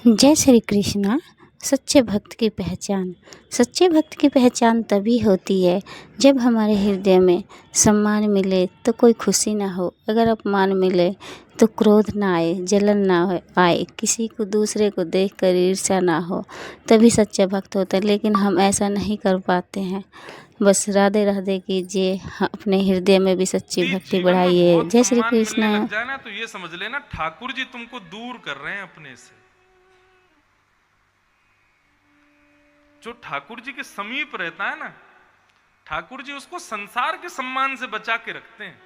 जय श्री कृष्णा। सच्चे भक्त की पहचान। सच्चे भक्त की पहचान तभी होती है जब हमारे हृदय में सम्मान मिले तो कोई खुशी ना हो, अगर अपमान मिले तो क्रोध ना आए, जलन ना हो आए, किसी को दूसरे को देखकर ईर्ष्या ना हो, तभी सच्चा भक्त होता है। लेकिन हम ऐसा नहीं कर पाते हैं। बस राधे राधे कीजिए, अपने हृदय में भी सच्ची यदि भक्ति जीवन में बढ़ाइए। बहुत जय श्री सम्मान मिलने कृष्ण। लग जाए ना, तो ये समझ लेना ठाकुर जी तुमको दूर कर रहे हैं अपने से। जो ठाकुर जी के समीप रहता है ना, ठाकुर जी उसको संसार के सम्मान से बचा के रखते हैं।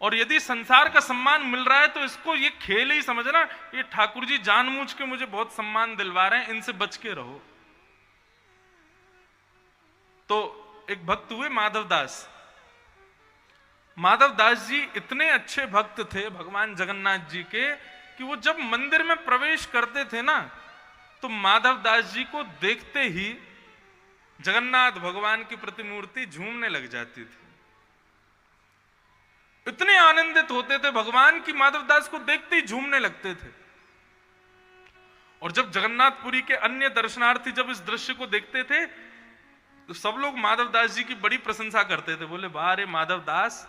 और यदि संसार का सम्मान मिल रहा है तो इसको ये खेल ही समझना, ये ठाकुर जी जानबूझ के मुझे बहुत सम्मान दिलवा रहे हैं, इनसे बच के रहो। तो एक भक्त हुए माधव दास। माधव दास जी इतने अच्छे भक्त थे भगवान जगन्नाथ जी के कि वो जब मंदिर में प्रवेश करते थे ना, तो माधव दास जी को देखते ही जगन्नाथ भगवान की प्रतिमूर्ति झूमने लग जाती थी। इतने आनंदित होते थे भगवान की माधव दास को देखते ही झूमने लगते थे। और जब जगन्नाथपुरी के अन्य दर्शनार्थी जब इस दृश्य को देखते थे तो सब लोग माधव दास जी की बड़ी प्रशंसा करते थे। बोले, वाह रे माधव दास,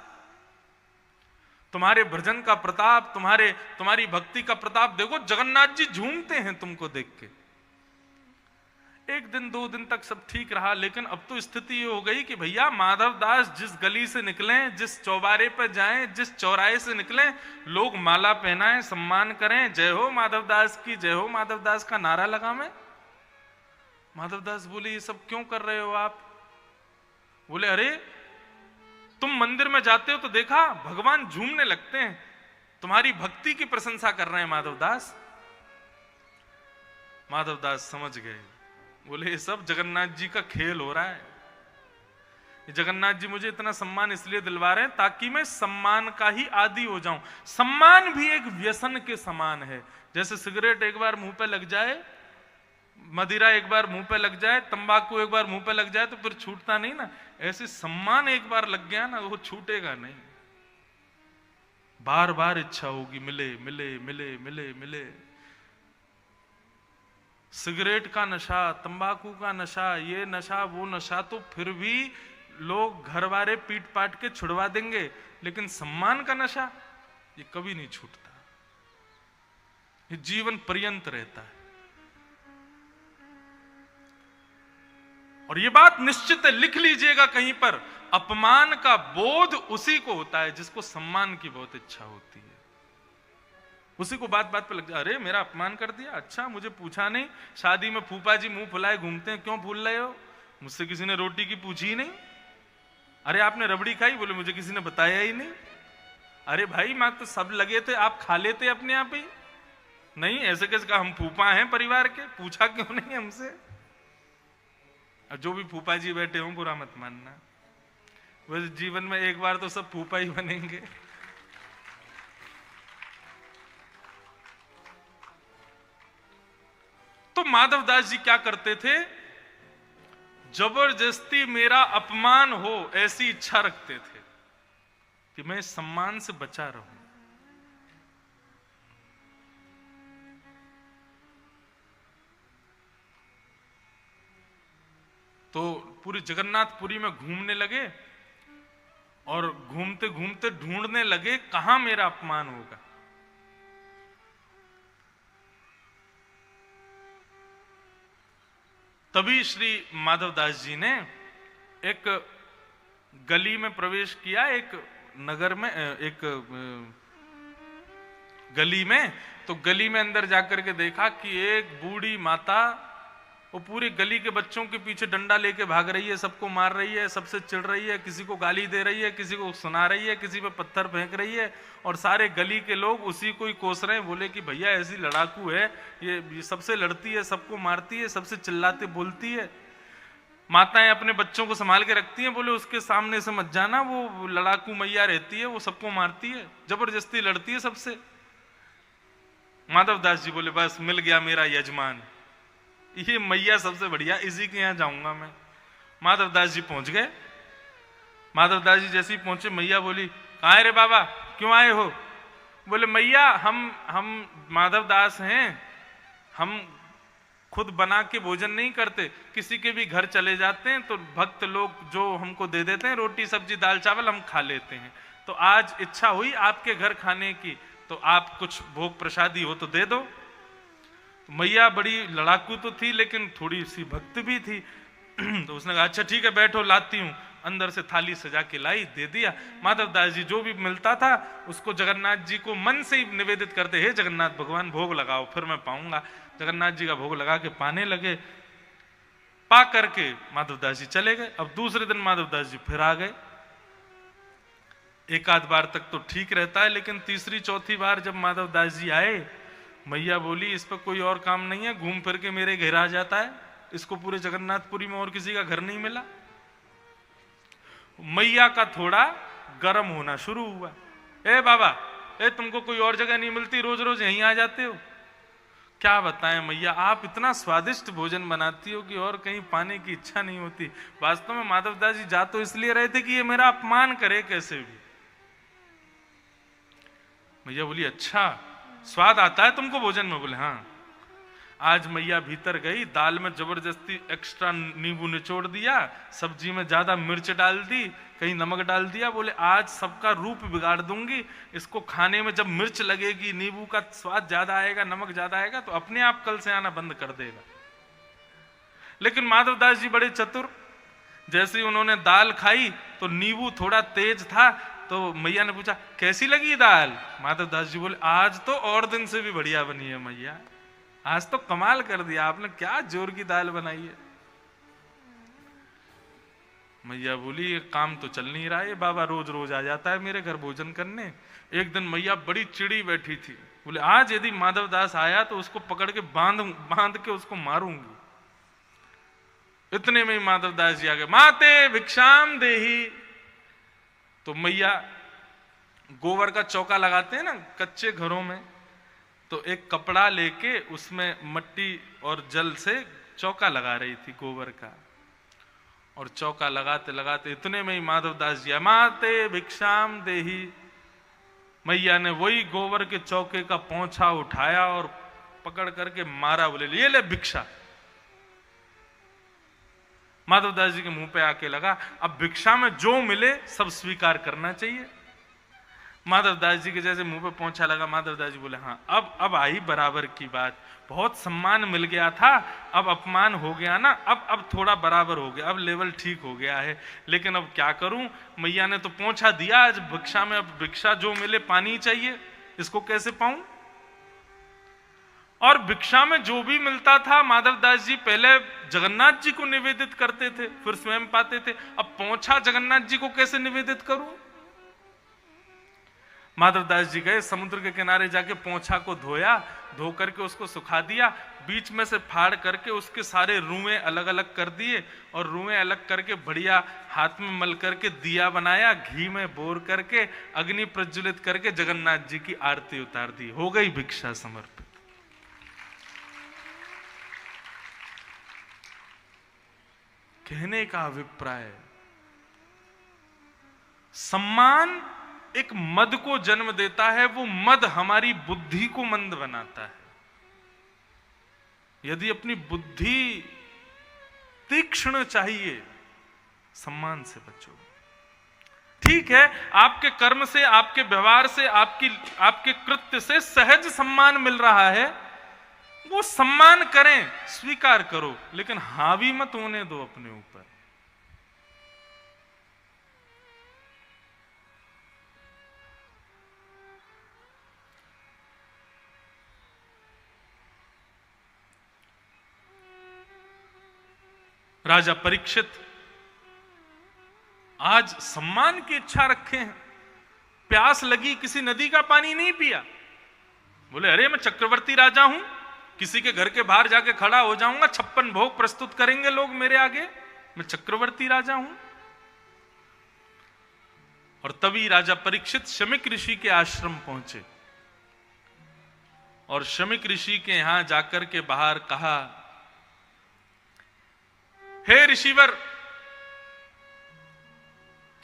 तुम्हारे भजन का प्रताप, तुम्हारी भक्ति का प्रताप देखो, जगन्नाथ जी झूमते हैं तुमको देख के। एक दिन दो दिन तक सब ठीक रहा, लेकिन अब तो स्थिति ये हो गई कि भैया माधव दास जिस गली से निकले, जिस चौबारे पर जाएं, जिस चौराहे से निकले, लोग माला पहनाएं, सम्मान करें, जय हो माधव दास की, जय हो माधव दास का नारा लगावें। माधव दास बोले, ये सब क्यों कर रहे हो आप? बोले, अरे तुम मंदिर में जाते हो तो देखा भगवान झूमने लगते हैं, तुम्हारी भक्ति की प्रशंसा कर रहे हैं माधव दास। माधव दास समझ गए। बोले, ये सब जगन्नाथ जी का खेल हो रहा है। जगन्नाथ जी मुझे इतना सम्मान इसलिए दिलवा रहे हैं ताकि मैं सम्मान का ही आदी हो जाऊं। सम्मान भी एक व्यसन के समान है। जैसे सिगरेट एक बार मुंह पे लग जाए, मदिरा एक बार मुंह पे लग जाए, तंबाकू एक बार मुंह पे लग जाए तो फिर छूटता नहीं ना, ऐसे सम्मान एक बार लग गया ना, वो छूटेगा नहीं। बार बार इच्छा होगी, मिले मिले मिले मिले मिले। सिगरेट का नशा, तंबाकू का नशा, ये नशा वो नशा, तो फिर भी लोग घर वाले पीट पाट के छुड़वा देंगे, लेकिन सम्मान का नशा ये कभी नहीं छूटता, ये जीवन पर्यंत रहता है। और ये बात निश्चित है, लिख लीजिएगा कहीं पर, अपमान का बोध उसी को होता है जिसको सम्मान की बहुत इच्छा होती है। उसी को बात बात पे लग जाए, अरे मेरा अपमान कर दिया, अच्छा मुझे पूछा नहीं। शादी में फूफा जी मुंह फुलाए घूमते हैं, क्यों भूल रहे हो? मुझसे किसी ने रोटी की पूछी ही नहीं। अरे आपने रबड़ी खाई? बोले, मुझे किसी ने बताया ही नहीं। अरे भाई मैं तो सब लगे थे, आप खा लेते अपने आप ही। नहीं, ऐसे कैसे कहा, हम फूफा हैं परिवार के, पूछा क्यों नहीं हमसे? जो भी फूफा जी बैठे हों बुरा मत मानना, वैसे जीवन में एक बार तो सब फूफा ही बनेंगे। तो माधव दास जी क्या करते थे? जबरदस्ती मेरा अपमान हो ऐसी इच्छा रखते थे कि मैं सम्मान से बचा रहूं। तो पूरी जगन्नाथपुरी में घूमने लगे और घूमते घूमते ढूंढने लगे कहां मेरा अपमान होगा। तभी श्री माधव दास जी ने एक गली में प्रवेश किया, एक नगर में, एक गली में। तो गली में अंदर जाकर के देखा कि एक बूढ़ी माता वो पूरी गली के बच्चों के पीछे डंडा लेके भाग रही है, सबको मार रही है, सबसे चिढ़ रही है, किसी को गाली दे रही है, किसी को सुना रही है, किसी पे पत्थर फेंक रही है, और सारे गली के लोग उसी को ही कोस रहे हैं। बोले कि भैया ऐसी लड़ाकू है, ये सबसे लड़ती है, सबको मारती है, सबसे चिल्लाते बोलती है। माताएं अपने बच्चों को संभाल के रखती हैं, बोले उसके सामने से मत जाना, वो लड़ाकू मैया रहती है, वो सबको मारती है, जबरदस्ती लड़ती है सबसे। माधव दास जी बोले, बस मिल गया मेरा यजमान, ये मैया सबसे बढ़िया, इसी के यहां जाऊंगा मैं। माधव दास जी पहुंच गए। माधव दास जी जैसे ही पहुंचे, मैया बोली, कहाँ है रे बाबा, क्यों आए हो? बोले, मैया हम माधव दास हैं, हम खुद बना के भोजन नहीं करते, किसी के भी घर चले जाते हैं तो भक्त लोग जो हमको दे देते हैं रोटी सब्जी दाल चावल, हम खा लेते हैं। तो आज इच्छा हुई आपके घर खाने की, तो आप कुछ भोग प्रसादी हो तो दे दो। तो मैया बड़ी लड़ाकू तो थी लेकिन थोड़ी सी भक्त भी थी। तो उसने कहा अच्छा ठीक है बैठो लाती हूँ। अंदर से थाली सजा के लाई, दे दिया। माधवदास जी जो भी मिलता था उसको जगन्नाथ जी को मन से ही निवेदित करते, हे जगन्नाथ भगवान भोग लगाओ फिर मैं पाऊंगा। जगन्नाथ जी का भोग लगा के पाने लगे। पा करके माधवदास जी चले गए। अब दूसरे दिन माधवदास जी फिर आ गए। एक आध बार तक तो ठीक रहता है, लेकिन तीसरी चौथी बार जब माधवदास जी आए, मैया बोली इस पर कोई और काम नहीं है, घूम फिर के मेरे घर आ जाता है, इसको पूरे जगन्नाथपुरी में और किसी का घर नहीं मिला। मैया का थोड़ा गर्म होना शुरू हुआ। ए बाबा, ए तुमको कोई और जगह नहीं मिलती, रोज रोज यहीं आ जाते हो। क्या बताएं मैया, आप इतना स्वादिष्ट भोजन बनाती हो कि और कहीं पाने की इच्छा नहीं होती। वास्तव में माधवदास जी जा तो इसलिए रहे थे कि ये मेरा अपमान करे कैसे भी। मैया बोली अच्छा स्वाद आता है तुमको भोजन में? बोले हाँ। आज मैया भीतर गई, दाल में जबरदस्ती एक्स्ट्रा नींबू निचोड़ दिया, सब्जी में ज्यादा मिर्च डाल दी, कहीं नमक डाल दिया। बोले आज सबका रूप बिगाड़ दूंगी, इसको खाने में जब मिर्च लगेगी, नींबू का स्वाद ज्यादा आएगा, नमक ज्यादा आएगा तो अपने आप कल से आना बंद कर देगा। लेकिन माधवदास जी बड़े चतुर, जैसे ही उन्होंने दाल खाई तो नींबू थोड़ा तेज था, तो मैया ने पूछा कैसी लगी दाल? माधवदास जी बोले आज तो और दिन से भी बढ़िया बनी है मैया, आज तो कमाल कर दिया आपने, क्या जोर की दाल बनाई है। मैया बोली ये काम तो चल नहीं रहा है, बाबा रोज रोज आ जाता है मेरे घर भोजन करने। एक दिन मैया बड़ी चिड़ी बैठी थी, बोले आज यदि माधवदास आया तो उसको पकड़ के बांध के उसको मारूंगी। इतने में ही माधवदास जी आ गए, माते भिक्षाम देही। तो मैया गोबर का चौका लगाते हैं ना कच्चे घरों में, तो एक कपड़ा लेके उसमें मट्टी और जल से चौका लगा रही थी गोबर का। और चौका लगाते लगाते इतने में ही माधवदास जी माते भिक्षाम देही। मैया ने वही गोबर के चौके का पोंछा उठाया और पकड़ करके मारा, बोले ये ले भिक्षा। माधवदास जी के मुंह पे आके लगा अब भिक्षा में जो मिले सब स्वीकार करना चाहिए। माधवदास जी के जैसे मुंह पे पोंछा लगा, माधवदास जी बोले हाँ अब आई बराबर की बात, बहुत सम्मान मिल गया था, अब अपमान हो गया ना, अब थोड़ा बराबर हो गया, अब लेवल ठीक हो गया है। लेकिन अब क्या करूं, मैया ने तो पोंछा दिया, आज भिक्षा में अब भिक्षा जो मिले पानी चाहिए, इसको कैसे पाऊं? और भिक्षा में जो भी मिलता था माधवदास जी पहले जगन्नाथ जी को निवेदित करते थे, फिर स्वयं पाते थे, अब पोंछा जगन्नाथ जी को कैसे निवेदित करूं? माधवदास जी गए समुद्र के किनारे जाके पोंछा को धोया, धो करके उसको सुखा दिया, बीच में से फाड़ करके उसके सारे रुएं अलग अलग कर दिए और रुएं अलग करके बढ़िया हाथ में मल करके दिया बनाया, घी में बोर करके अग्नि प्रज्वलित करके जगन्नाथ जी की आरती उतार दी, हो गई भिक्षा समर्पित। कहने का अभिप्राय, सम्मान एक मद को जन्म देता है, वो मद हमारी बुद्धि को मंद बनाता है। यदि अपनी बुद्धि तीक्ष्ण चाहिए, सम्मान से बचो। ठीक है आपके कर्म से, आपके व्यवहार से, आपके कृत्य से सहज सम्मान मिल रहा है, वो सम्मान करें, स्वीकार करो, लेकिन हावी मत होने दो अपने ऊपर। राजा परीक्षित आज सम्मान की इच्छा रखे हैं, प्यास लगी, किसी नदी का पानी नहीं पिया, बोले अरे मैं चक्रवर्ती राजा हूं, किसी के घर के बाहर जाके खड़ा हो जाऊंगा, 56 भोग प्रस्तुत करेंगे लोग मेरे आगे, मैं चक्रवर्ती राजा हूं। और तभी राजा परीक्षित शमीक ऋषि के आश्रम पहुंचे और शमीक ऋषि के यहां जाकर के बाहर कहा, हे ऋषिवर,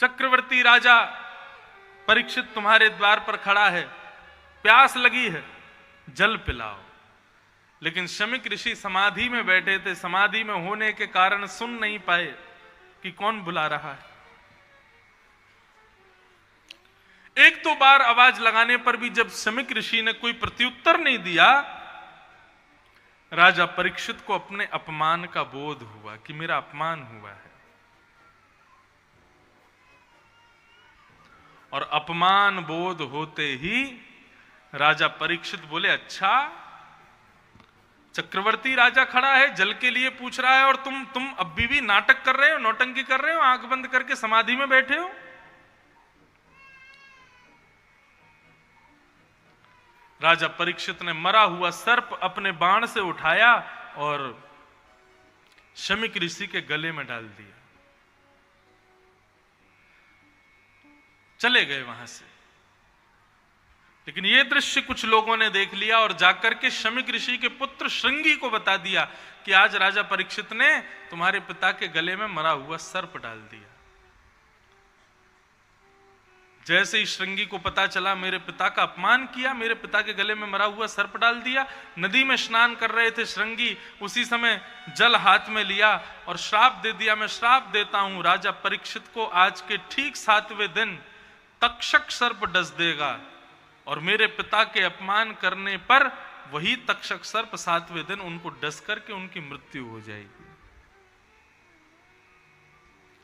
चक्रवर्ती राजा परीक्षित तुम्हारे द्वार पर खड़ा है, प्यास लगी है, जल पिलाओ। लेकिन शमीक ऋषि समाधि में बैठे थे, समाधि में होने के कारण सुन नहीं पाए कि कौन बुला रहा है। एक दो बार आवाज लगाने पर भी जब शमीक ऋषि ने कोई प्रत्युत्तर नहीं दिया, राजा परीक्षित को अपने अपमान का बोध हुआ कि मेरा अपमान हुआ है। और अपमान बोध होते ही राजा परीक्षित बोले, अच्छा चक्रवर्ती राजा खड़ा है, जल के लिए पूछ रहा है, और तुम अभी भी नाटक कर रहे हो, नौटंकी कर रहे हो, आंख बंद करके समाधि में बैठे हो। राजा परीक्षित ने मरा हुआ सर्प अपने बाण से उठाया और शमीक ऋषि के गले में डाल दिया। चले गए वहां से। लेकिन यह दृश्य कुछ लोगों ने देख लिया और जाकर के शमीक ऋषि के पुत्र श्रृंगी को बता दिया कि आज राजा परीक्षित ने तुम्हारे पिता के गले में मरा हुआ सर्प डाल दिया। जैसे ही श्रृंगी को पता चला मेरे पिता का अपमान किया, मेरे पिता के गले में मरा हुआ सर्प डाल दिया। नदी में स्नान कर रहे थे श्रृंगी, उसी समय जल हाथ में लिया और श्राप दे दिया, मैं श्राप देता हूं राजा परीक्षित को आज के ठीक 7वें दिन तक्षक सर्प डस देगा, और मेरे पिता के अपमान करने पर वही तक्षक सर्प 7वें दिन उनको डस करके उनकी मृत्यु हो जाएगी।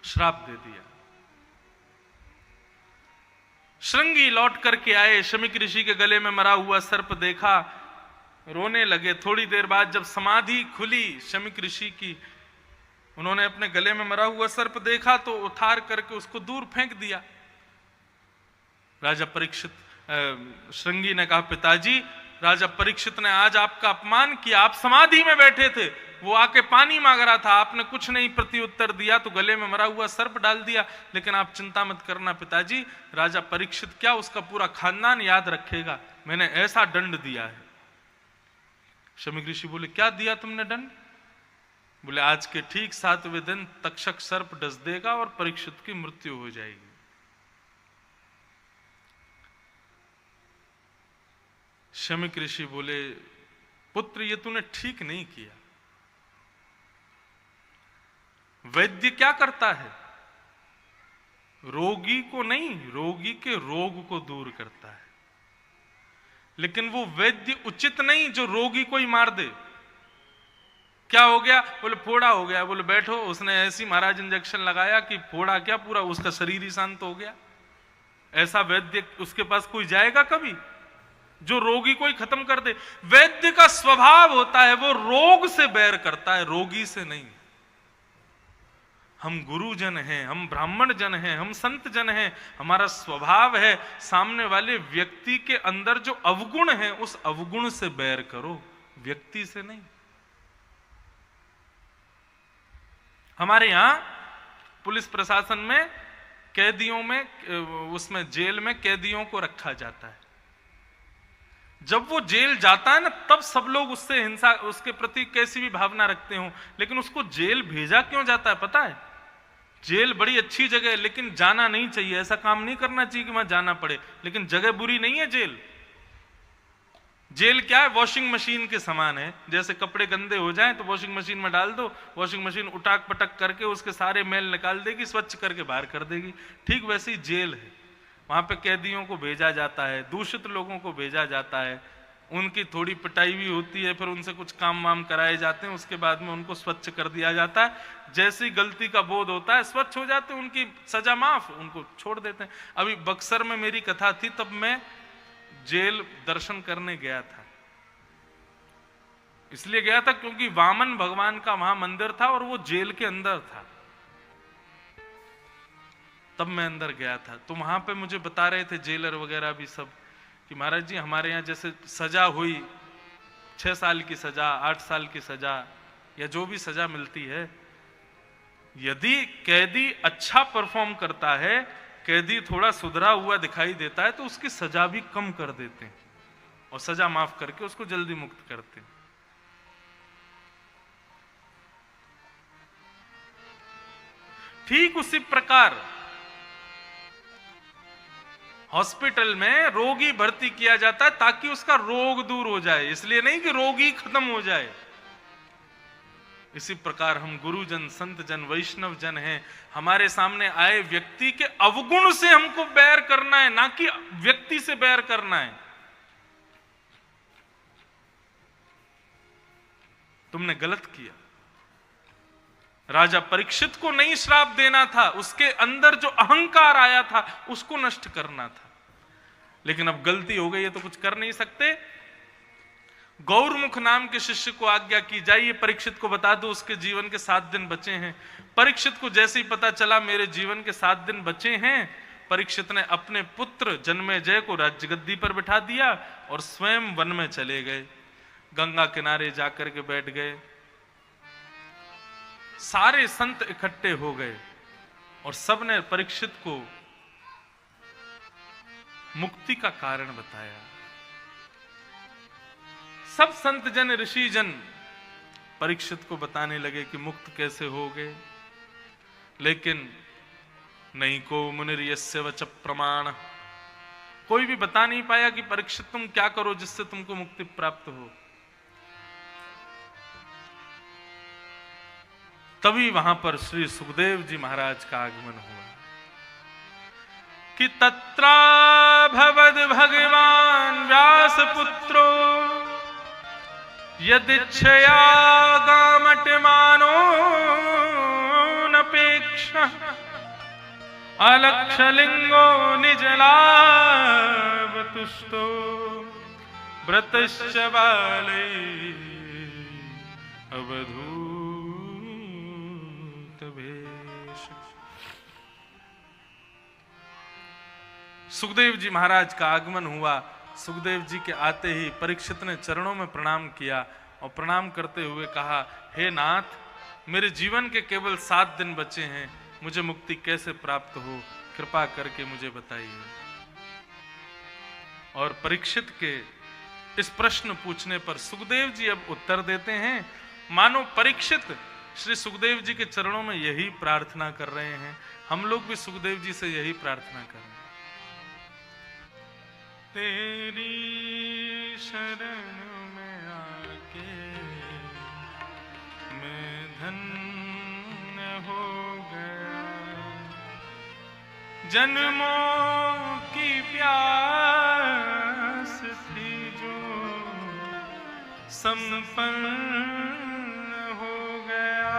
श्राप दे दिया। श्रृंगी लौट करके आए, शमीक ऋषि के गले में मरा हुआ सर्प देखा, रोने लगे। थोड़ी देर बाद जब समाधि खुली शमीक ऋषि की, उन्होंने अपने गले में मरा हुआ सर्प देखा तो उतार करके उसको दूर फेंक दिया। राजा परीक्षित श्रृंगी ने कहा, पिताजी राजा परीक्षित ने आज आपका अपमान किया, आप समाधि में बैठे थे, वो आके पानी मांग रहा था, आपने कुछ नहीं प्रत्युत्तर दिया तो गले में मरा हुआ सर्प डाल दिया। लेकिन आप चिंता मत करना पिताजी, राजा परीक्षित क्या उसका पूरा खानदान याद रखेगा, मैंने ऐसा दंड दिया है। शमीक ऋषि बोले, क्या दिया तुमने दंड? बोले, आज के ठीक 7वें दिन तक्षक सर्प डस देगा और परीक्षित की मृत्यु हो जाएगी। शमीक ऋषि बोले, पुत्र ये तूने ठीक नहीं किया। वैद्य क्या करता है? रोगी को नहीं, रोगी के रोग को दूर करता है। लेकिन वो वैद्य उचित नहीं जो रोगी को ही मार दे। क्या हो गया? बोले फोड़ा हो गया। बोले बैठो, उसने ऐसी महाराज इंजेक्शन लगाया कि फोड़ा क्या पूरा उसका शरीर ही शांत हो गया। ऐसा वैद्य उसके पास कोई जाएगा कभी जो रोगी को ही खत्म कर दे? वैद्य का स्वभाव होता है वो रोग से बैर करता है, रोगी से नहीं। हम गुरुजन हैं, हम ब्राह्मण जन हैं, हम संत जन हैं, हमारा स्वभाव है सामने वाले व्यक्ति के अंदर जो अवगुण है उस अवगुण से बैर करो, व्यक्ति से नहीं। हमारे यहां पुलिस प्रशासन में कैदियों में, उसमें जेल में कैदियों को रखा जाता है। जब वो जेल जाता है ना, तब सब लोग उससे हिंसा, उसके प्रति कैसी भी भावना रखते हो, लेकिन उसको जेल भेजा क्यों जाता है पता है? जेल बड़ी अच्छी जगह है, लेकिन जाना नहीं चाहिए, ऐसा काम नहीं करना चाहिए कि वहां जाना पड़े, लेकिन जगह बुरी नहीं है जेल। जेल क्या है? वॉशिंग मशीन के समान है। जैसे कपड़े गंदे हो जाएं तो वॉशिंग मशीन में डाल दो, वॉशिंग मशीन उटाक पटक करके उसके सारे मैल निकाल देगी, स्वच्छ करके बाहर कर देगी। ठीक वैसे ही जेल है, वहां पे कैदियों को भेजा जाता है, दूषित लोगों को भेजा जाता है, उनकी थोड़ी पिटाई भी होती है, फिर उनसे कुछ काम वाम कराए जाते हैं, उसके बाद में उनको स्वच्छ कर दिया जाता है। जैसी गलती का बोध होता है स्वच्छ हो जाते हैं, उनकी सजा माफ, उनको छोड़ देते हैं। अभी बक्सर में मेरी कथा थी, तब मैं जेल दर्शन करने गया था। इसलिए गया था क्योंकि वामन भगवान का वहां मंदिर था और वो जेल के अंदर था, तब मैं अंदर गया था। तो वहां पे मुझे बता रहे थे जेलर वगैरह भी सब कि महाराज जी हमारे यहाँ जैसे सजा हुई, 6 साल की सजा, 8 साल की सजा या जो भी सजा मिलती है, यदि कैदी अच्छा परफॉर्म करता है, कैदी थोड़ा सुधरा हुआ दिखाई देता है, तो उसकी सजा भी कम कर देते हैं और सजा माफ करके उसको जल्दी मुक्त करते हैं। ठीक उसी प्रकार हॉस्पिटल में रोगी भर्ती किया जाता है ताकि उसका रोग दूर हो जाए, इसलिए नहीं कि रोगी खत्म हो जाए। इसी प्रकार हम गुरुजन, संत जन, वैष्णव जन हैं। हमारे सामने आए व्यक्ति के अवगुण से हमको बैर करना है, ना कि व्यक्ति से बैर करना है। तुमने गलत किया। राजा परीक्षित को नहीं श्राप देना था, उसके अंदर जो अहंकार आया था उसको नष्ट करना था, लेकिन अब गलती हो गई है तो कुछ कर नहीं सकते। गौरमुख नाम के शिष्य को आज्ञा की, जाइए परीक्षित को बता दो उसके जीवन के 7 दिन बचे हैं। परीक्षित को जैसे ही पता चला मेरे जीवन के 7 दिन बचे हैं, परीक्षित ने अपने पुत्र जन्मेजय को राजगद्दी पर बिठा दिया और स्वयं वन में चले गए। गंगा किनारे जाकर के बैठ गए। सारे संत इकट्ठे हो गए और सबने परीक्षित को मुक्ति का कारण बताया। सब संत जन, ऋषि जन परीक्षित को बताने लगे कि मुक्त कैसे हो गए, लेकिन नहीं को मुनिर्यस्य वच प्रमाण, कोई भी बता नहीं पाया कि परीक्षित तुम क्या करो जिससे तुमको मुक्ति प्राप्त हो। तभी वहां पर श्री सुखदेव जी महाराज का आगमन हुआ कि तत्रा भवद भगवान व्यास पुत्रो यदिच्छया गामटमानो नपेक्ष अलक्षलिंगो निजलाभ तुष्टो व्रतश्च बाले अवधूत भेष। सुखदेव जी महाराज का आगमन हुआ। सुखदेव जी के आते ही परीक्षित ने चरणों में प्रणाम किया और प्रणाम करते हुए कहा, हे नाथ, मेरे जीवन के केवल 7 दिन बचे हैं, मुझे मुक्ति कैसे प्राप्त हो, कृपा करके मुझे बताइए। और परीक्षित के इस प्रश्न पूछने पर सुखदेव जी अब उत्तर देते हैं, मानो परीक्षित श्री सुखदेव जी के चरणों में यही प्रार्थना कर रहे हैं। हम लोग भी सुखदेव जी से यही प्रार्थना कर रहे हैं। तेरी शरण में आके मैं धन्य हो गया, जन्मों की प्यास थी जो संपन्न हो गया।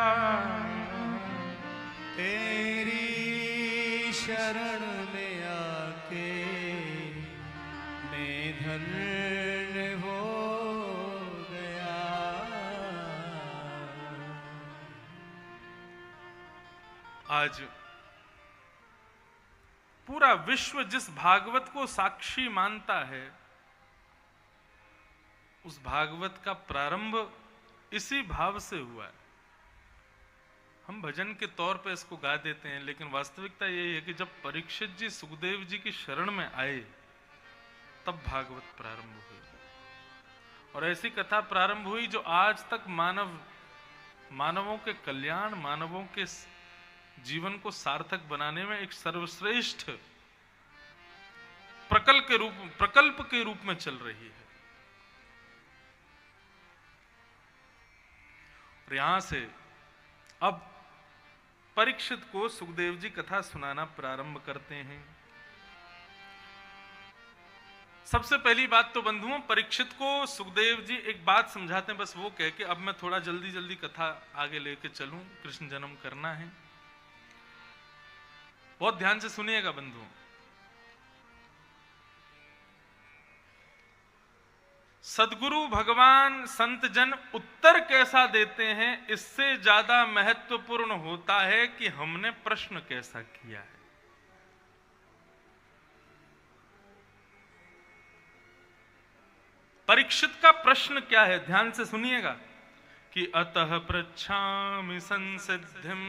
तेरी शरण में आके मैं धन्य हो गया। आज पूरा विश्व जिस भागवत को साक्षी मानता है, उस भागवत का प्रारंभ इसी भाव से हुआ है। हम भजन के तौर पे इसको गा देते हैं, लेकिन वास्तविकता यही है कि जब परीक्षित जी सुखदेव जी की शरण में आए तब भागवत प्रारंभ हुई। और ऐसी कथा प्रारंभ हुई जो आज तक मानवों के कल्याण, मानवों के जीवन को सार्थक बनाने में एक सर्वश्रेष्ठ प्रकल्प के रूप में चल रही है। और यहां से अब परीक्षित को सुखदेव जी कथा सुनाना प्रारंभ करते हैं। सबसे पहली बात तो बंधुओं, परीक्षित को सुखदेव जी एक बात समझाते हैं, बस वो कह के अब मैं थोड़ा जल्दी जल्दी कथा आगे लेके चलूं, कृष्ण जन्म करना है। बहुत ध्यान से सुनिएगा बंधुओं। सदगुरु भगवान संत जन उत्तर कैसा देते हैं, इससे ज्यादा महत्वपूर्ण होता है कि हमने प्रश्न कैसा किया है। परीक्षित का प्रश्न क्या है, ध्यान से सुनिएगा कि अतः पृच्छामि संसिद्धिं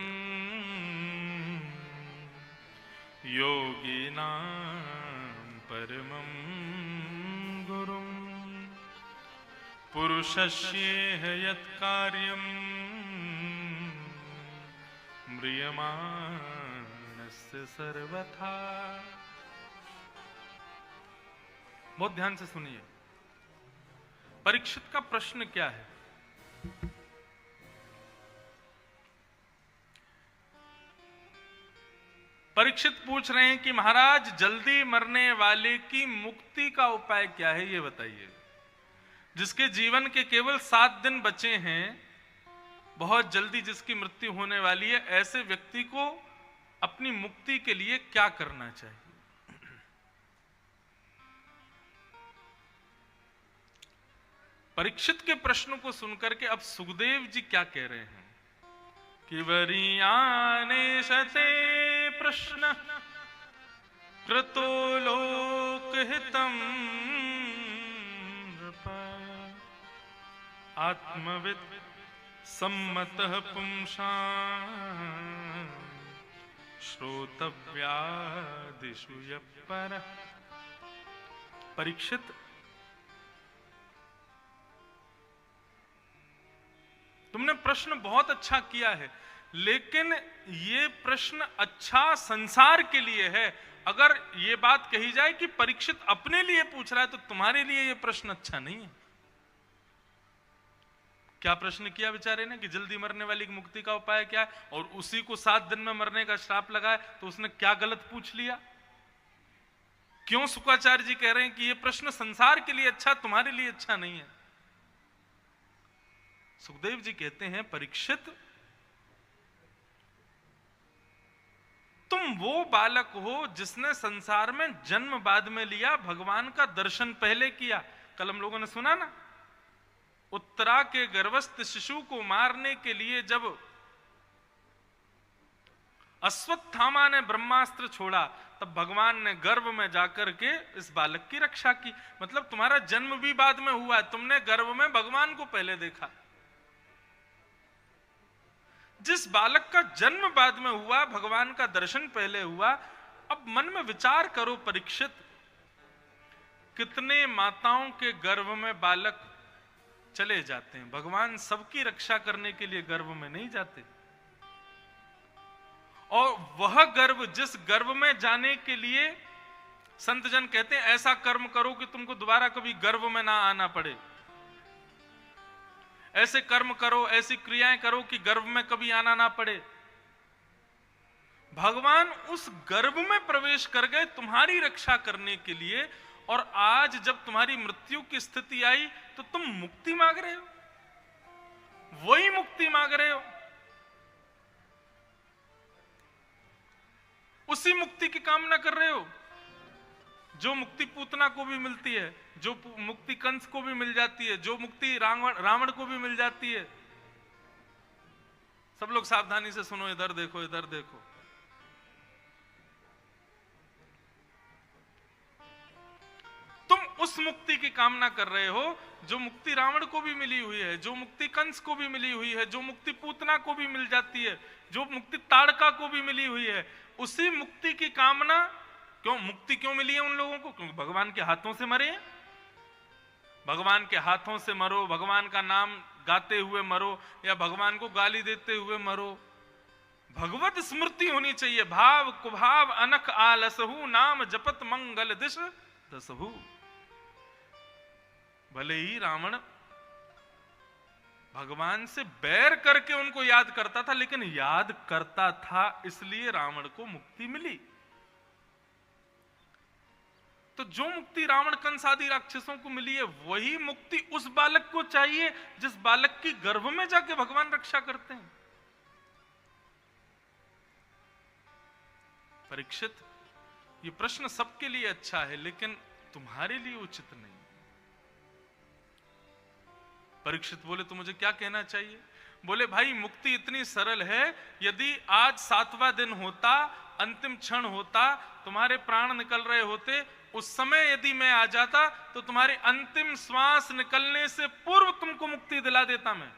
योगिनां परमं गुरुं पुरुषस्येह यत्कार्यं म्रियमाणस्य सर्वथा। बहुत ध्यान से सुनिए। परीक्षित का प्रश्न क्या है? परीक्षित पूछ रहे हैं कि महाराज, जल्दी मरने वाले की मुक्ति का उपाय क्या है, ये बताइए। जिसके जीवन के केवल 7 दिन बचे हैं, बहुत जल्दी जिसकी मृत्यु होने वाली है, ऐसे व्यक्ति को अपनी मुक्ति के लिए क्या करना चाहिए? परीक्षित के प्रश्न को सुनकर के अब सुखदेव जी क्या कह रहे हैं कि वरीयाने शते प्रश्न कृतो लोकहितम आत्मविद सम्मतः पुंसा श्रोतव्यादिषु यपर। परीक्षित, तुमने प्रश्न बहुत अच्छा किया है, लेकिन ये प्रश्न अच्छा संसार के लिए है। अगर ये बात कही जाए कि परीक्षित अपने लिए पूछ रहा है, तो तुम्हारे लिए ये प्रश्न अच्छा नहीं है। क्या प्रश्न किया बेचारे ने कि जल्दी मरने वाली की मुक्ति का उपाय क्या है, और उसी को 7 दिन में मरने का श्राप लगाए, तो उसने क्या गलत पूछ लिया? क्यों शुक्राचार्य जी कह रहे हैं कि ये प्रश्न संसार के लिए अच्छा, तुम्हारे लिए अच्छा नहीं है? सुखदेव जी कहते हैं, परीक्षित, तुम वो बालक हो जिसने संसार में जन्म बाद में लिया, भगवान का दर्शन पहले किया। कल हम लोगों ने सुना ना, उत्तरा के गर्भस्थ शिशु को मारने के लिए जब अश्वत्थामा ने ब्रह्मास्त्र छोड़ा, तब भगवान ने गर्भ में जाकर के इस बालक की रक्षा की। मतलब तुम्हारा जन्म भी बाद में हुआ है, तुमने गर्भ में भगवान को पहले देखा। जिस बालक का जन्म बाद में हुआ, भगवान का दर्शन पहले हुआ। अब मन में विचार करो परीक्षित, कितने माताओं के गर्भ में बालक चले जाते हैं। भगवान सबकी रक्षा करने के लिए गर्भ में नहीं जाते, और वह गर्भ, जिस गर्भ में जाने के लिए संत जन कहते हैं ऐसा कर्म करो कि तुमको दोबारा कभी गर्भ में ना आना पड़े, ऐसे कर्म करो, ऐसी क्रियाएं करो कि गर्भ में कभी आना ना पड़े। भगवान उस गर्भ में प्रवेश कर गए तुम्हारी रक्षा करने के लिए, और आज जब तुम्हारी मृत्यु की स्थिति आई तो तुम मुक्ति मांग रहे हो, वही मुक्ति मांग रहे हो, उसी मुक्ति की कामना कर रहे हो जो मुक्ति पूतना को भी मिलती है, जो मुक्ति कंस को भी मिल जाती है, जो मुक्ति रावण को भी मिल जाती है। सब लोग सावधानी से सुनो, इधर देखो, इधर देखो। तुम उस मुक्ति की कामना कर रहे हो जो मुक्ति रावण को भी मिली हुई है, जो मुक्ति कंस को भी मिली हुई है, जो मुक्ति पूतना को भी मिल जाती है, जो मुक्ति ताड़का को भी मिली हुई है। उसी मुक्ति की कामना, क्यों मुक्ति क्यों मिली है उन लोगों को? क्योंकि भगवान के हाथों से मरे हैं। भगवान के हाथों से मरो, भगवान का नाम गाते हुए मरो, या भगवान को गाली देते हुए मरो। भगवत स्मृति होनी चाहिए। भाव कुभाव अनख आलसहु, नाम जपत मंगल दिश दसहु। भले ही रावण भगवान से बैर करके उनको याद करता था, लेकिन याद करता था, इसलिए रावण को मुक्ति मिली। तो जो मुक्ति रावण कंस आदि राक्षसों को मिली है, वही मुक्ति उस बालक को चाहिए जिस बालक की गर्भ में जाके भगवान रक्षा करते हैं। परीक्षित, ये प्रश्न सबके लिए अच्छा है, लेकिन तुम्हारे लिए उचित नहीं। परीक्षित बोले, तो मुझे क्या कहना चाहिए? बोले, भाई मुक्ति इतनी सरल है, यदि आज 7वां दिन होता, अंतिम क्षण होता, तुम्हारे प्राण निकल रहे होते, उस समय यदि मैं आ जाता तो तुम्हारे अंतिम श्वास निकलने से पूर्व तुमको मुक्ति दिला देता मैं।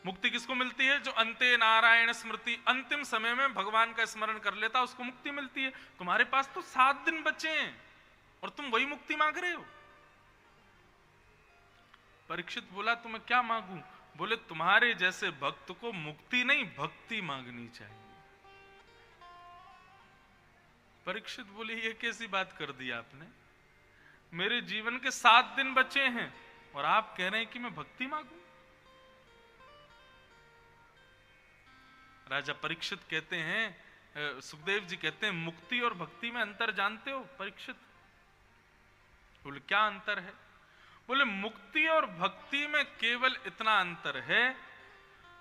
मुक्ति किसको मिलती है? जो अंते नारायण स्मृति, अंतिम समय में भगवान का स्मरण कर लेता, उसको मुक्ति मिलती है। तुम्हारे पास तो 7 दिन बचे हैं और तुम वही मुक्ति मांग रहे हो। परीक्षित बोला, तो मैं क्या मांगू? बोले, तुम्हारे जैसे भक्त को मुक्ति नहीं, भक्ति मांगनी चाहिए। परीक्षित बोले ये कैसी बात कर दी आपने, मेरे जीवन के 7 दिन बचे हैं और आप कह रहे हैं कि मैं भक्ति मांगू। राजा परीक्षित कहते हैं, सुखदेव जी कहते हैं, मुक्ति और भक्ति में अंतर जानते हो परीक्षित? बोले क्या अंतर है? बोले मुक्ति और भक्ति में केवल इतना अंतर है,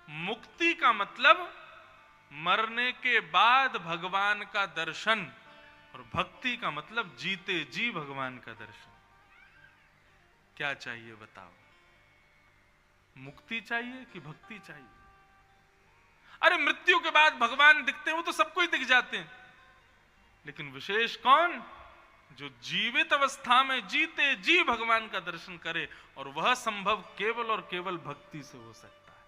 मुक्ति का मतलब मरने के बाद भगवान का दर्शन और भक्ति का मतलब जीते जी भगवान का दर्शन। क्या चाहिए बताओ, मुक्ति चाहिए कि भक्ति चाहिए? अरे मृत्यु के बाद भगवान दिखते हैं, वो तो सबको ही दिख जाते हैं, लेकिन विशेष कौन? जो जीवित अवस्था में जीते जी भगवान का दर्शन करे, और वह संभव केवल और केवल भक्ति से हो सकता है।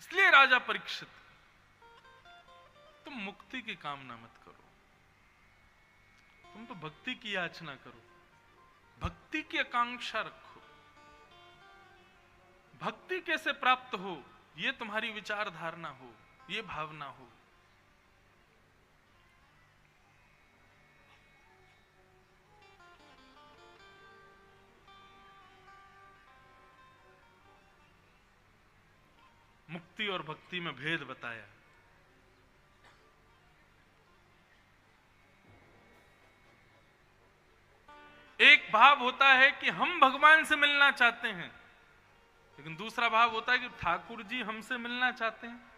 इसलिए राजा परीक्षित, तुम मुक्ति की कामना मत करो, तुम तो भक्ति की याचना करो, भक्ति की आकांक्षा रखो। भक्ति कैसे प्राप्त हो, ये तुम्हारी विचारधारणा हो, ये भावना हो। मुक्ति और भक्ति में भेद बताया। एक भाव होता है कि हम भगवान से मिलना चाहते हैं, लेकिन दूसरा भाव होता है कि ठाकुर जी हमसे मिलना चाहते हैं।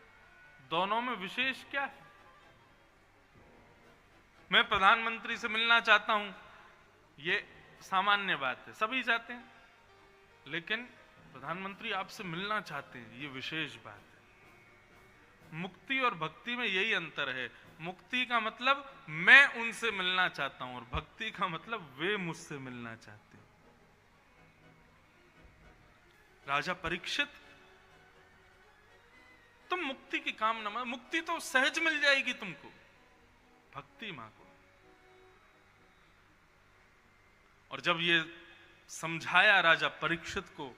दोनों में विशेष क्या है? मैं प्रधानमंत्री से मिलना चाहता हूं, ये सामान्य बात है, सभी चाहते हैं, लेकिन प्रधानमंत्री आपसे मिलना चाहते हैं, ये विशेष बात है। मुक्ति और भक्ति में यही अंतर है। मुक्ति का मतलब मैं उनसे मिलना चाहता हूं, और भक्ति का मतलब वे मुझसे मिलना चाहते हैं। राजा परीक्षित, तुम मुक्ति की कामना मत, मुक्ति तो सहज मिल जाएगी तुमको, भक्ति मांगो। और जब ये समझाया राजा परीक्षित को,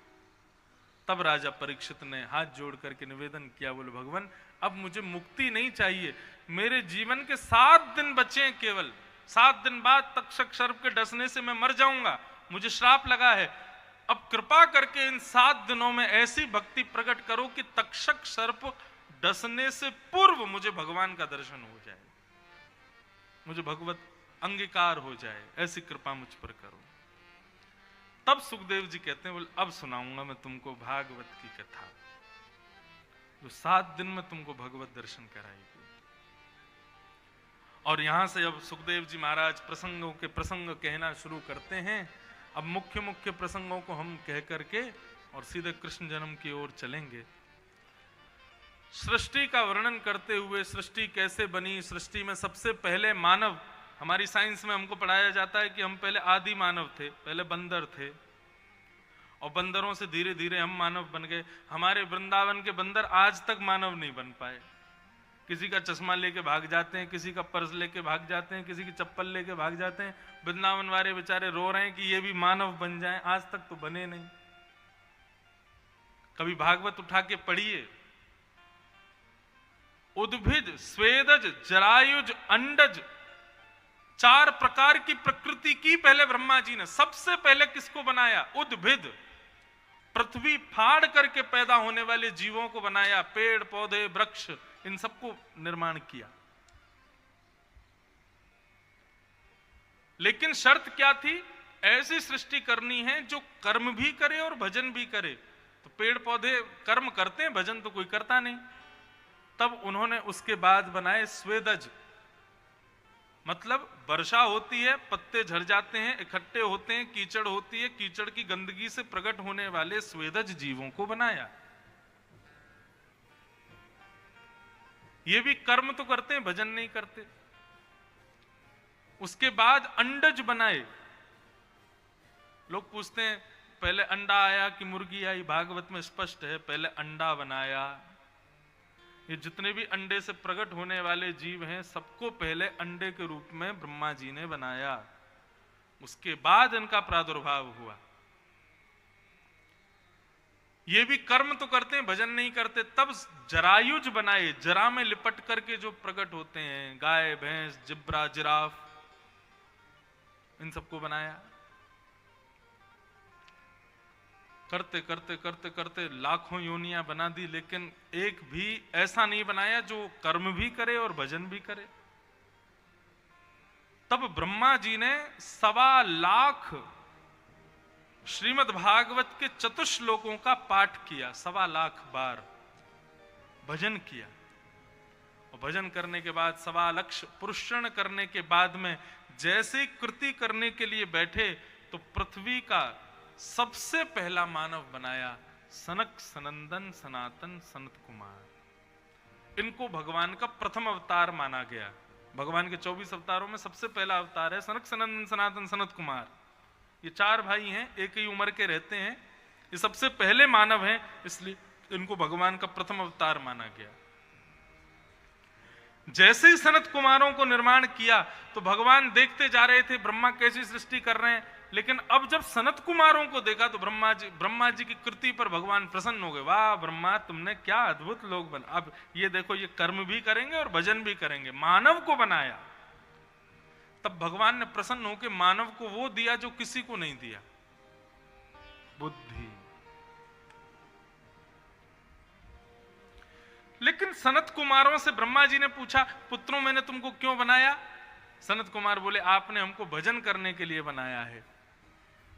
तब राजा परीक्षित ने हाथ जोड़ करके निवेदन किया, बोले भगवान अब मुझे मुक्ति नहीं चाहिए, मेरे जीवन के 7 दिन बचे हैं केवल, 7 दिन बाद तक्षक सर्प के डसने से मैं मर जाऊंगा, मुझे श्राप लगा है। अब कृपा करके इन 7 दिनों में ऐसी भक्ति प्रकट करो कि तक्षक सर्प डसने से पूर्व मुझे भगवान का दर्शन हो जाए, मुझे भगवत अंगीकार हो जाए, ऐसी कृपा मुझ पर करो। तब सुखदेव जी कहते हैं, बोले अब सुनाऊंगा मैं तुमको भागवत की कथा, जो 7 दिन में तुमको भगवत दर्शन कराएगी। और यहां से अब सुखदेव जी महाराज प्रसंगों के प्रसंग कहना शुरू करते हैं। अब मुख्य मुख्य प्रसंगों को हम कह करके और सीधे कृष्ण जन्म की ओर चलेंगे। सृष्टि का वर्णन करते हुए, सृष्टि कैसे बनी, सृष्टि में सबसे पहले मानव, हमारी साइंस में हमको पढ़ाया जाता है कि हम पहले आदि मानव थे, पहले बंदर थे, और बंदरों से धीरे धीरे हम मानव बन गए। हमारे वृंदावन के बंदर आज तक मानव नहीं बन पाए, किसी का चश्मा लेके भाग जाते हैं, किसी का पर्स लेके भाग जाते हैं, किसी की चप्पल लेके भाग जाते हैं। वृंदावन वाले बेचारे रो रहे हैं कि ये भी मानव बन जाएं, आज तक तो बने नहीं। कभी भागवत उठा के पढ़िए, उद्भिद, स्वेदज, जरायुज, अंडज, 4 प्रकार की प्रकृति की पहले ब्रह्मा जी ने सबसे पहले किसको बनाया? उद्भिद, पृथ्वी फाड़ करके पैदा होने वाले जीवों को बनाया, पेड़ पौधे वृक्ष, इन सबको निर्माण किया। लेकिन शर्त क्या थी? ऐसी सृष्टि करनी है जो कर्म भी करे और भजन भी करे। तो पेड़ पौधे कर्म करते हैं, भजन तो कोई करता नहीं। तब उन्होंने उसके बाद बनाए स्वेदज, मतलब वर्षा होती है, पत्ते झड़ जाते हैं, इकट्ठे होते हैं, कीचड़ होती है, कीचड़ की गंदगी से प्रकट होने वाले स्वेदज जीवों को बनाया। ये भी कर्म तो करते हैं, भजन नहीं करते। उसके बाद अंडज बनाए। लोग पूछते हैं पहले अंडा आया कि मुर्गी आई? भागवत में स्पष्ट है, पहले अंडा बनाया। ये जितने भी अंडे से प्रकट होने वाले जीव हैं, सबको पहले अंडे के रूप में ब्रह्मा जी ने बनाया, उसके बाद इनका प्रादुर्भाव हुआ। ये भी कर्म तो करते हैं, भजन नहीं करते। तब जरायुज बनाए, जरा में लिपट करके जो प्रकट होते हैं, गाय भैंस जिब्रा जिराफ, इन सबको बनाया। करते करते करते करते लाखों योनियां बना दी, लेकिन एक भी ऐसा नहीं बनाया जो कर्म भी करे और भजन भी करे। तब ब्रह्मा जी ने 1.25 लाख श्रीमद् भागवत के चतुश्लोकों का पाठ किया, 1.25 लाख बार भजन किया। और भजन करने के बाद 1.25 लाख पुरुषण करने के बाद में जैसे कृति करने के लिए बैठे तो पृथ्वी का सबसे पहला मानव बनाया सनक सनंदन सनातन सनत कुमार। इनको भगवान का प्रथम अवतार माना गया। भगवान के 24 अवतारों में सबसे पहला अवतार है सनक सनंदन सनातन सनत कुमार। ये 4 भाई हैं, एक ही उम्र के रहते हैं, ये सबसे पहले मानव हैं, इसलिए इनको भगवान का प्रथम अवतार माना गया। जैसे ही सनत कुमारों को निर्माण किया तो भगवान देखते जा रहे थे ब्रह्मा कैसी सृष्टि कर रहे हैं, लेकिन अब जब सनत कुमारों को देखा तो ब्रह्मा जी की कृति पर भगवान प्रसन्न हो गए। वाह ब्रह्मा, तुमने क्या अद्भुत लोग बना। अब ये देखो, ये कर्म भी करेंगे और भजन भी करेंगे, मानव को बनाया। तब भगवान ने प्रसन्न होकर मानव को वो दिया जो किसी को नहीं दिया, बुद्धि। लेकिन सनत कुमारों से ब्रह्मा जी ने पूछा, पुत्रों मैंने तुमको क्यों बनाया? सनत कुमार बोले, आपने हमको भजन करने के लिए बनाया है।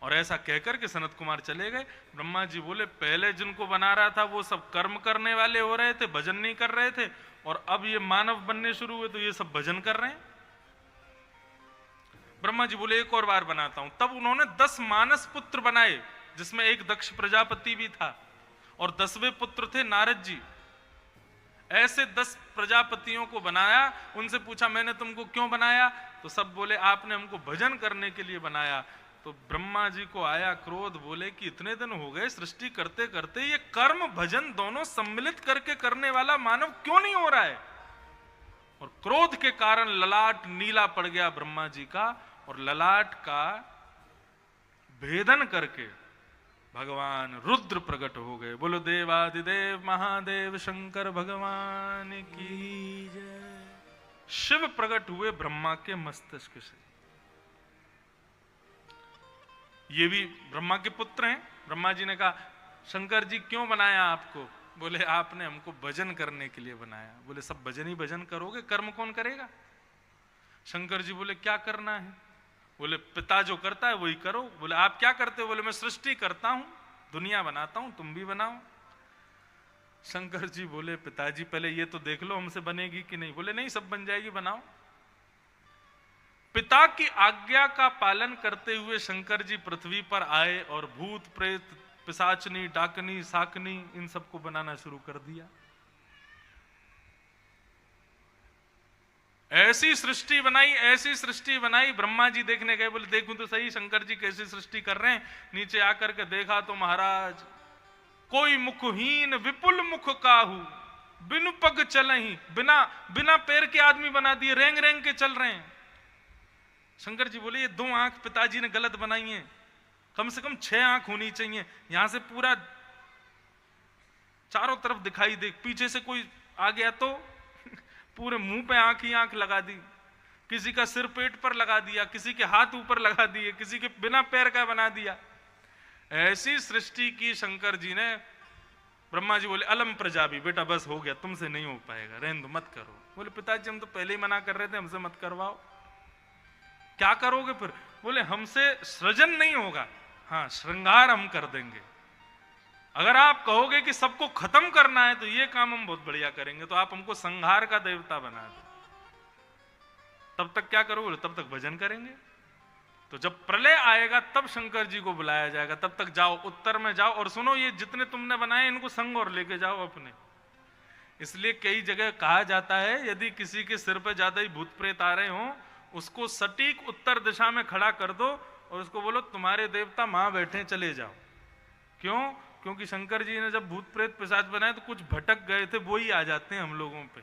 और ऐसा कहकर के सनत कुमार चले गए। ब्रह्मा जी बोले, पहले जिनको बना रहा था वो सब कर्म करने वाले हो रहे थे, भजन नहीं कर रहे थे, और अब ये मानव बनने शुरू हुए तो ये सब भजन कर रहे हैं। ब्रह्मा जी बोले, एक और बार बनाता हूं। तब उन्होंने 10 मानस पुत्र बनाए, जिसमें एक दक्ष प्रजापति भी था, और 10वें पुत्र थे नारद जी। ऐसे 10 प्रजापतियों को बनाया। उनसे पूछा, मैंने तुमको क्यों बनाया? तो सब बोले, आपने हमको भजन करने के लिए बनाया। तो ब्रह्मा जी को आया क्रोध, बोले कि इतने दिन हो गए सृष्टि करते करते, ये कर्म भजन दोनों सम्मिलित करके करने वाला मानव क्यों नहीं हो रहा है? और क्रोध के कारण ललाट नीला पड़ गया ब्रह्मा जी का, और ललाट का भेदन करके भगवान रुद्र प्रकट हो गए। बोलो देवादिदेव महादेव शंकर भगवान की जय। शिव प्रकट हुए ब्रह्मा के मस्तिष्क से। ये भी ब्रह्मा के पुत्र हैं। ब्रह्मा जी ने कहा, शंकर जी क्यों बनाया आपको? बोले, आपने हमको भजन करने के लिए बनाया। बोले, सब भजन ही भजन करोगे, कर्म कौन करेगा? शंकर जी बोले, क्या करना है? बोले, पिता जो करता है वही करो। बोले, आप क्या करते हो? बोले, मैं सृष्टि करता हूं, दुनिया बनाता हूं, तुम भी बनाओ। शंकर जी बोले, पिताजी पहले ये तो देख लो हमसे बनेगी कि नहीं। बोले, नहीं, सब बन जाएगी, बनाओ। पिता की आज्ञा का पालन करते हुए शंकर जी पृथ्वी पर आए और भूत प्रेत पिशाचनी डाकनी साकनी इन सबको बनाना शुरू कर दिया। ऐसी सृष्टि बनाई, ऐसी सृष्टि बनाई। ब्रह्मा जी देखने गए, बोले, देखूं तो सही शंकर जी कैसी सृष्टि कर रहे हैं। नीचे आकर के देखा तो महाराज, कोई मुखहीन विपुल मुख काहू, बिनु पग चलही, बिना पैर के आदमी बना दिए, रेंग रेंग के चल रहे हैं। शंकर जी बोले, ये 2 आंख पिताजी ने गलत बनाई हैं, कम से कम 6 आंख होनी चाहिए। यहां से पूरा चारों तरफ दिखाई दे, पीछे से कोई आ गया तो पूरे मुंह पे आंख ही आंख लगा दी, किसी का सिर पेट पर लगा दिया, किसी के हाथ ऊपर लगा दिए, किसी के बिना पैर का बना दिया। ऐसी सृष्टि की शंकर जी ने। ब्रह्मा जी बोले, अलम प्रजापि, बेटा बस हो गया, तुमसे नहीं हो पाएगा, रहने दो, मत करो। बोले, पिताजी हम तो पहले ही मना कर रहे थे, हमसे मत करवाओ। क्या करोगे फिर? बोले, हमसे सृजन नहीं होगा, हाँ श्रृंगार हम कर देंगे। अगर आप कहोगे कि सबको खत्म करना है तो ये काम हम बहुत बढ़िया करेंगे, तो आप हमको संहार का देवता बना दो। तब तक क्या करोगे? तब तक भजन करेंगे। तो जब प्रलय आएगा तब शंकर जी को बुलाया जाएगा, तब तक जाओ, उत्तर में जाओ और सुनो, ये जितने तुमने बनाए इनको संग और लेके जाओ अपने। इसलिए कई जगह कहा जाता है, यदि किसी के सिर पर ज्यादा ही भूत प्रेत आ रहे हो, उसको सटीक उत्तर दिशा में खड़ा कर दो और उसको बोलो, तुम्हारे देवता मां बैठे, चले जाओ। क्यों? क्योंकि शंकर जी ने जब भूत प्रेत पिशाच बनाए तो कुछ भटक गए थे, वो ही आ जाते हैं हम लोगों पे।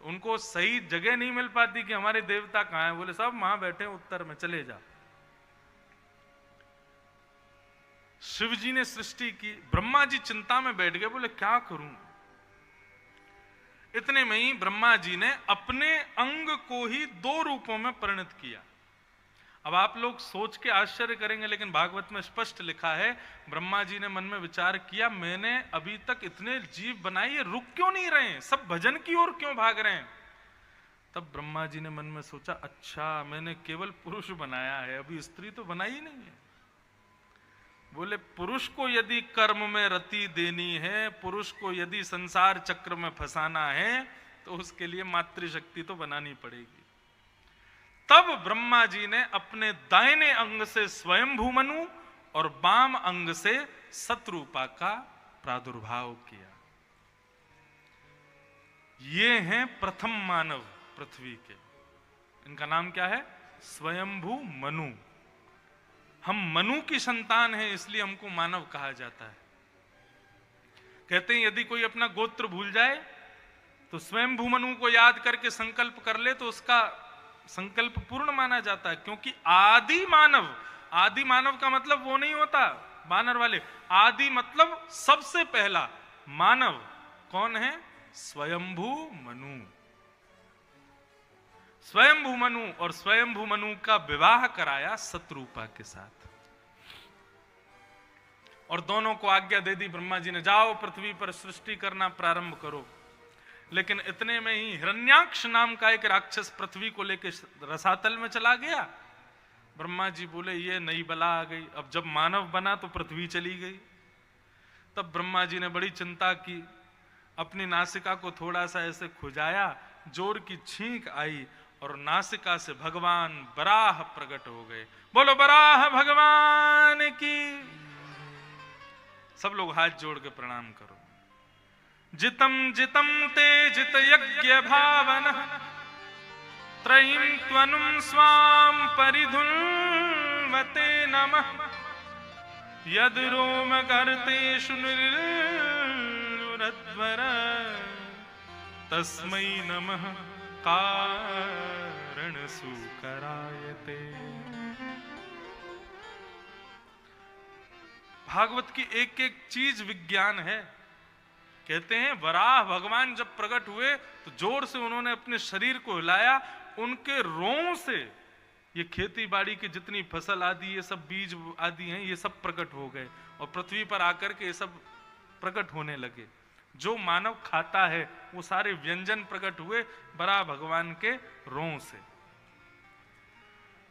उनको सही जगह नहीं मिल पाती कि हमारे देवता कहां हैं। बोले, सब मां बैठे उत्तर में, चले जाओ। शिव जी ने सृष्टि की, ब्रह्मा जी चिंता में बैठ गए, बोले क्या करूं। इतने में ही ब्रह्मा जी ने अपने अंग को ही 2 रूपों में परिणत किया। अब आप लोग सोच के आश्चर्य करेंगे, लेकिन भागवत में स्पष्ट लिखा है, ब्रह्मा जी ने मन में विचार किया, मैंने अभी तक इतने जीव बनाए, ये रुक क्यों नहीं रहे हैं, सब भजन की ओर क्यों भाग रहे हैं। तब ब्रह्मा जी ने मन में सोचा, अच्छा मैंने केवल पुरुष बनाया है, अभी स्त्री तो बनाई ही नहीं है। बोले पुरुष को यदि कर्म में रति देनी है, पुरुष को यदि संसार चक्र में फंसाना है, तो उसके लिए मातृशक्ति तो बनानी पड़ेगी। तब ब्रह्मा जी ने अपने दाहिने अंग से स्वयंभू मनु और बाम अंग से सतरूपा का प्रादुर्भाव किया। ये हैं प्रथम मानव पृथ्वी के। इनका नाम क्या है? स्वयंभू मनु। हम मनु की संतान हैं, इसलिए हमको मानव कहा जाता है। कहते हैं यदि कोई अपना गोत्र भूल जाए तो स्वयंभू मनु को याद करके संकल्प कर ले तो उसका संकल्प पूर्ण माना जाता है, क्योंकि आदि मानव का मतलब वो नहीं होता बानर वाले, आदि मतलब सबसे पहला मानव कौन है? स्वयंभू मनु। स्वयंभू मनु और स्वयंभू मनु का विवाह कराया सतरूपा के साथ, और दोनों को आज्ञा दे दी ब्रह्मा जी ने, जाओ पृथ्वी पर सृष्टि करना प्रारंभ करो। लेकिन इतने में ही हिरण्याक्ष नाम का एक राक्षस पृथ्वी को लेकर रसातल में चला गया। ब्रह्मा जी बोले ये नई बला आ गई, अब जब मानव बना तो पृथ्वी चली गई। तब ब्रह्मा जी ने बड़ी चिंता की, अपनी नासिका को थोड़ा सा ऐसे खुजाया, जोर की छींक आई और नासिका से भगवान बराह प्रकट हो गए। बोलो बराह भगवान की। सब लोग हाथ जोड़ के प्रणाम करो। जितम जितम ते जित यज्ञ भावन त्रयीं त्वनुं स्वाम परिधुन्वते नमः यद रोम कर्तेषु निरुद्धवर तस्मै नमः कारण सुकरायते। भागवत की एक एक चीज विज्ञान है। कहते हैं वराह भगवान जब प्रकट हुए तो जोर से उन्होंने अपने शरीर को हिलाया, उनके रों से ये खेती बाड़ी की जितनी फसल आदि ये सब बीज आदि हैं ये सब प्रकट हो गए और पृथ्वी पर आकर के ये सब प्रकट होने लगे। जो मानव खाता है वो सारे व्यंजन प्रकट हुए बराह भगवान के रों से।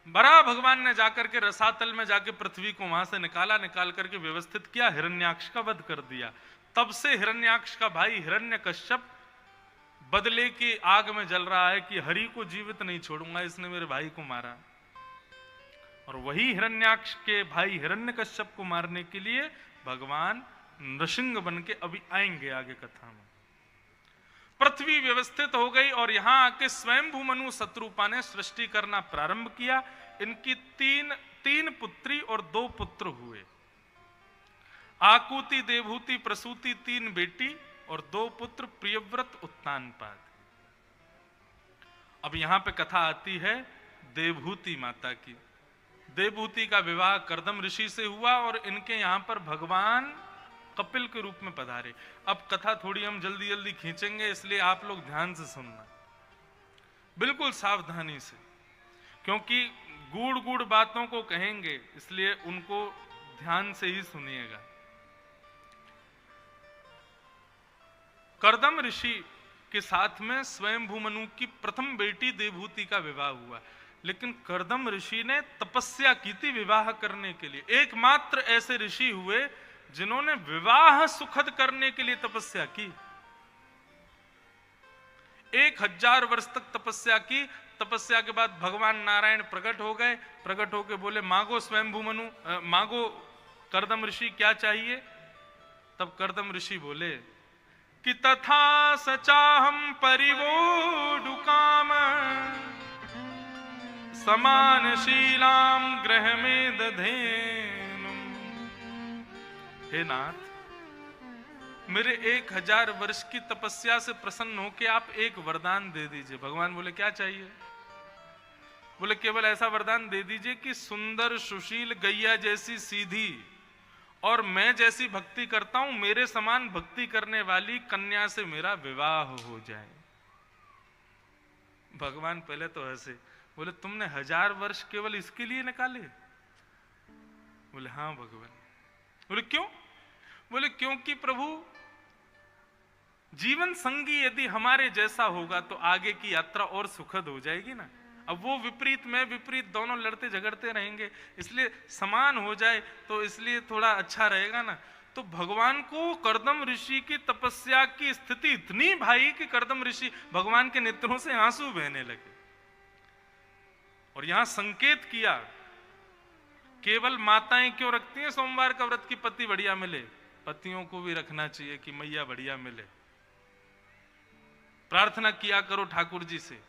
बराह भगवान ने जाकर के रसातल में जाके पृथ्वी को वहां से निकाल करके व्यवस्थित किया, हिरण्याक्ष का वध कर दिया। तब से हिरण्याक्ष का भाई हिरण्यकश्यप बदले की आग में जल रहा है कि हरि को जीवित नहीं छोड़ूंगा, इसने मेरे भाई को मारा। और वही हिरण्याक्ष के भाई हिरण्यकश्यप को मारने के लिए भगवान नृसिंह बन के अभी आएंगे आगे कथा में। पृथ्वी व्यवस्थित हो गई और यहां आके स्वयंभू मनु सतरूपा ने सृष्टि करना प्रारंभ किया। इनकी तीन पुत्री और 2 पुत्र हुए। आकुति, देवहूति, प्रसूति 3 बेटी और 2 पुत्र प्रियव्रत, उत्तानपाद। अब यहां पे कथा आती है देवहूति माता की। देवहूति का विवाह कर्दम ऋषि से हुआ और इनके यहां पर भगवान कपिल के रूप में पधारे। अब कथा थोड़ी हम जल्दी जल्दी खींचेंगे, इसलिए आप लोग ध्यान से सुनना, बिल्कुल सावधानी से, क्योंकि गूढ़ गूढ़ बातों को कहेंगे, इसलिए उनको ध्यान से ही सुनिएगा। कर्दम ऋषि के साथ में स्वयंभू मनु की प्रथम बेटी देवहूति का विवाह हुआ, लेकिन कर्दम ऋषि ने तपस्या की थी विवाह करने के लिए। एकमात्र ऐसे ऋषि हुए जिन्होंने विवाह सुखद करने के लिए तपस्या की। 1000 वर्ष तक तपस्या की। तपस्या के बाद भगवान नारायण प्रकट हो गए। प्रकट होके बोले मांगो स्वयंभू मनु, मांगो कर्दम ऋषि क्या चाहिए। तब कर्दम ऋषि बोले कि तथा सचाहम परिवोढु काम समानशीलाम ग्रह में दधेनु। हे नाथ, मेरे 1000 वर्ष की तपस्या से प्रसन्न होकर आप एक वरदान दे दीजिए। भगवान बोले क्या चाहिए। बोले केवल ऐसा वरदान दे दीजिए कि सुंदर सुशील गैया जैसी सीधी और मैं जैसी भक्ति करता हूं, मेरे समान भक्ति करने वाली कन्या से मेरा विवाह हो जाए। भगवान पहले तो हंसे, बोले तुमने 1000 वर्ष केवल इसके लिए निकाले? बोले हाँ भगवान। बोले क्यों? बोले क्योंकि प्रभु जीवन संगी यदि हमारे जैसा होगा तो आगे की यात्रा और सुखद हो जाएगी ना। अब वो विपरीत मैं विपरीत दोनों लड़ते झगड़ते रहेंगे, इसलिए समान हो जाए तो इसलिए थोड़ा अच्छा रहेगा ना। तो भगवान को कर्दम ऋषि की तपस्या की स्थिति इतनी भाई कि कर्दम ऋषि भगवान के नेत्रों से आंसू बहने लगे। और यहां संकेत किया, केवल माताएं क्यों रखती हैं सोमवार का व्रत की पति बढ़िया मिले, पतियों को भी रखना चाहिए कि मैया बढ़िया मिले। प्रार्थना किया करो ठाकुर जी से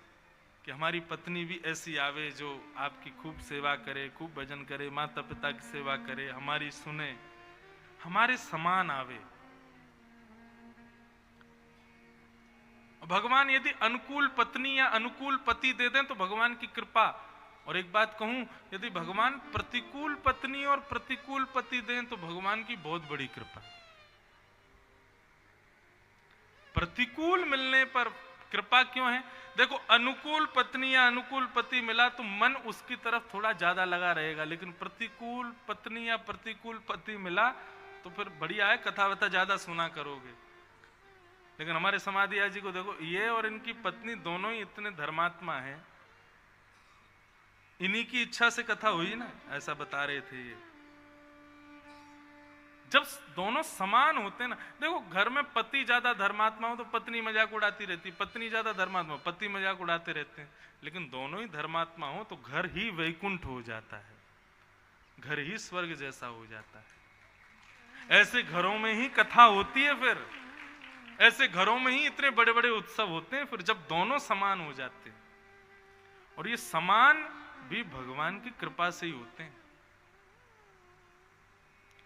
कि हमारी पत्नी भी ऐसी आवे जो आपकी खूब सेवा करे, खूब भजन करे, माता पिता की सेवा करे, हमारी सुने, हमारे समान आवे। भगवान यदि अनुकूल पत्नी या अनुकूल पति दे दें तो भगवान की कृपा। और एक बात कहूं, यदि भगवान प्रतिकूल पत्नी और प्रतिकूल पति दें तो भगवान की बहुत बड़ी कृपा। प्रतिकूल मिलने पर कृपा क्यों है? देखो, अनुकूल पत्नी या अनुकूल पति मिला तो मन उसकी तरफ थोड़ा ज्यादा लगा रहेगा, लेकिन प्रतिकूल पत्नी या प्रतिकूल पति मिला तो फिर बढ़िया है, कथा वथा ज्यादा सुना करोगे। लेकिन हमारे समाधिया जी को देखो, ये और इनकी पत्नी दोनों ही इतने धर्मात्मा हैं, इन्हीं की इच्छा से कथा हुई ना, ऐसा बता रहे थे ये। जब दोनों समान होते ना, देखो घर में पति ज्यादा धर्मात्मा हो तो पत्नी मजाक उड़ाती रहती, पत्नी ज्यादा धर्मात्मा पति मजाक उड़ाते रहते हैं। लेकिन दोनों ही धर्मात्मा हो तो घर ही वैकुंठ हो जाता है, घर ही स्वर्ग जैसा हो जाता है। ऐसे घरों में ही कथा होती है, फिर ऐसे घरों में ही इतने बड़े बड़े उत्सव होते हैं, फिर जब दोनों समान हो जाते हैं। और ये समान भी भगवान की कृपा से ही होते हैं।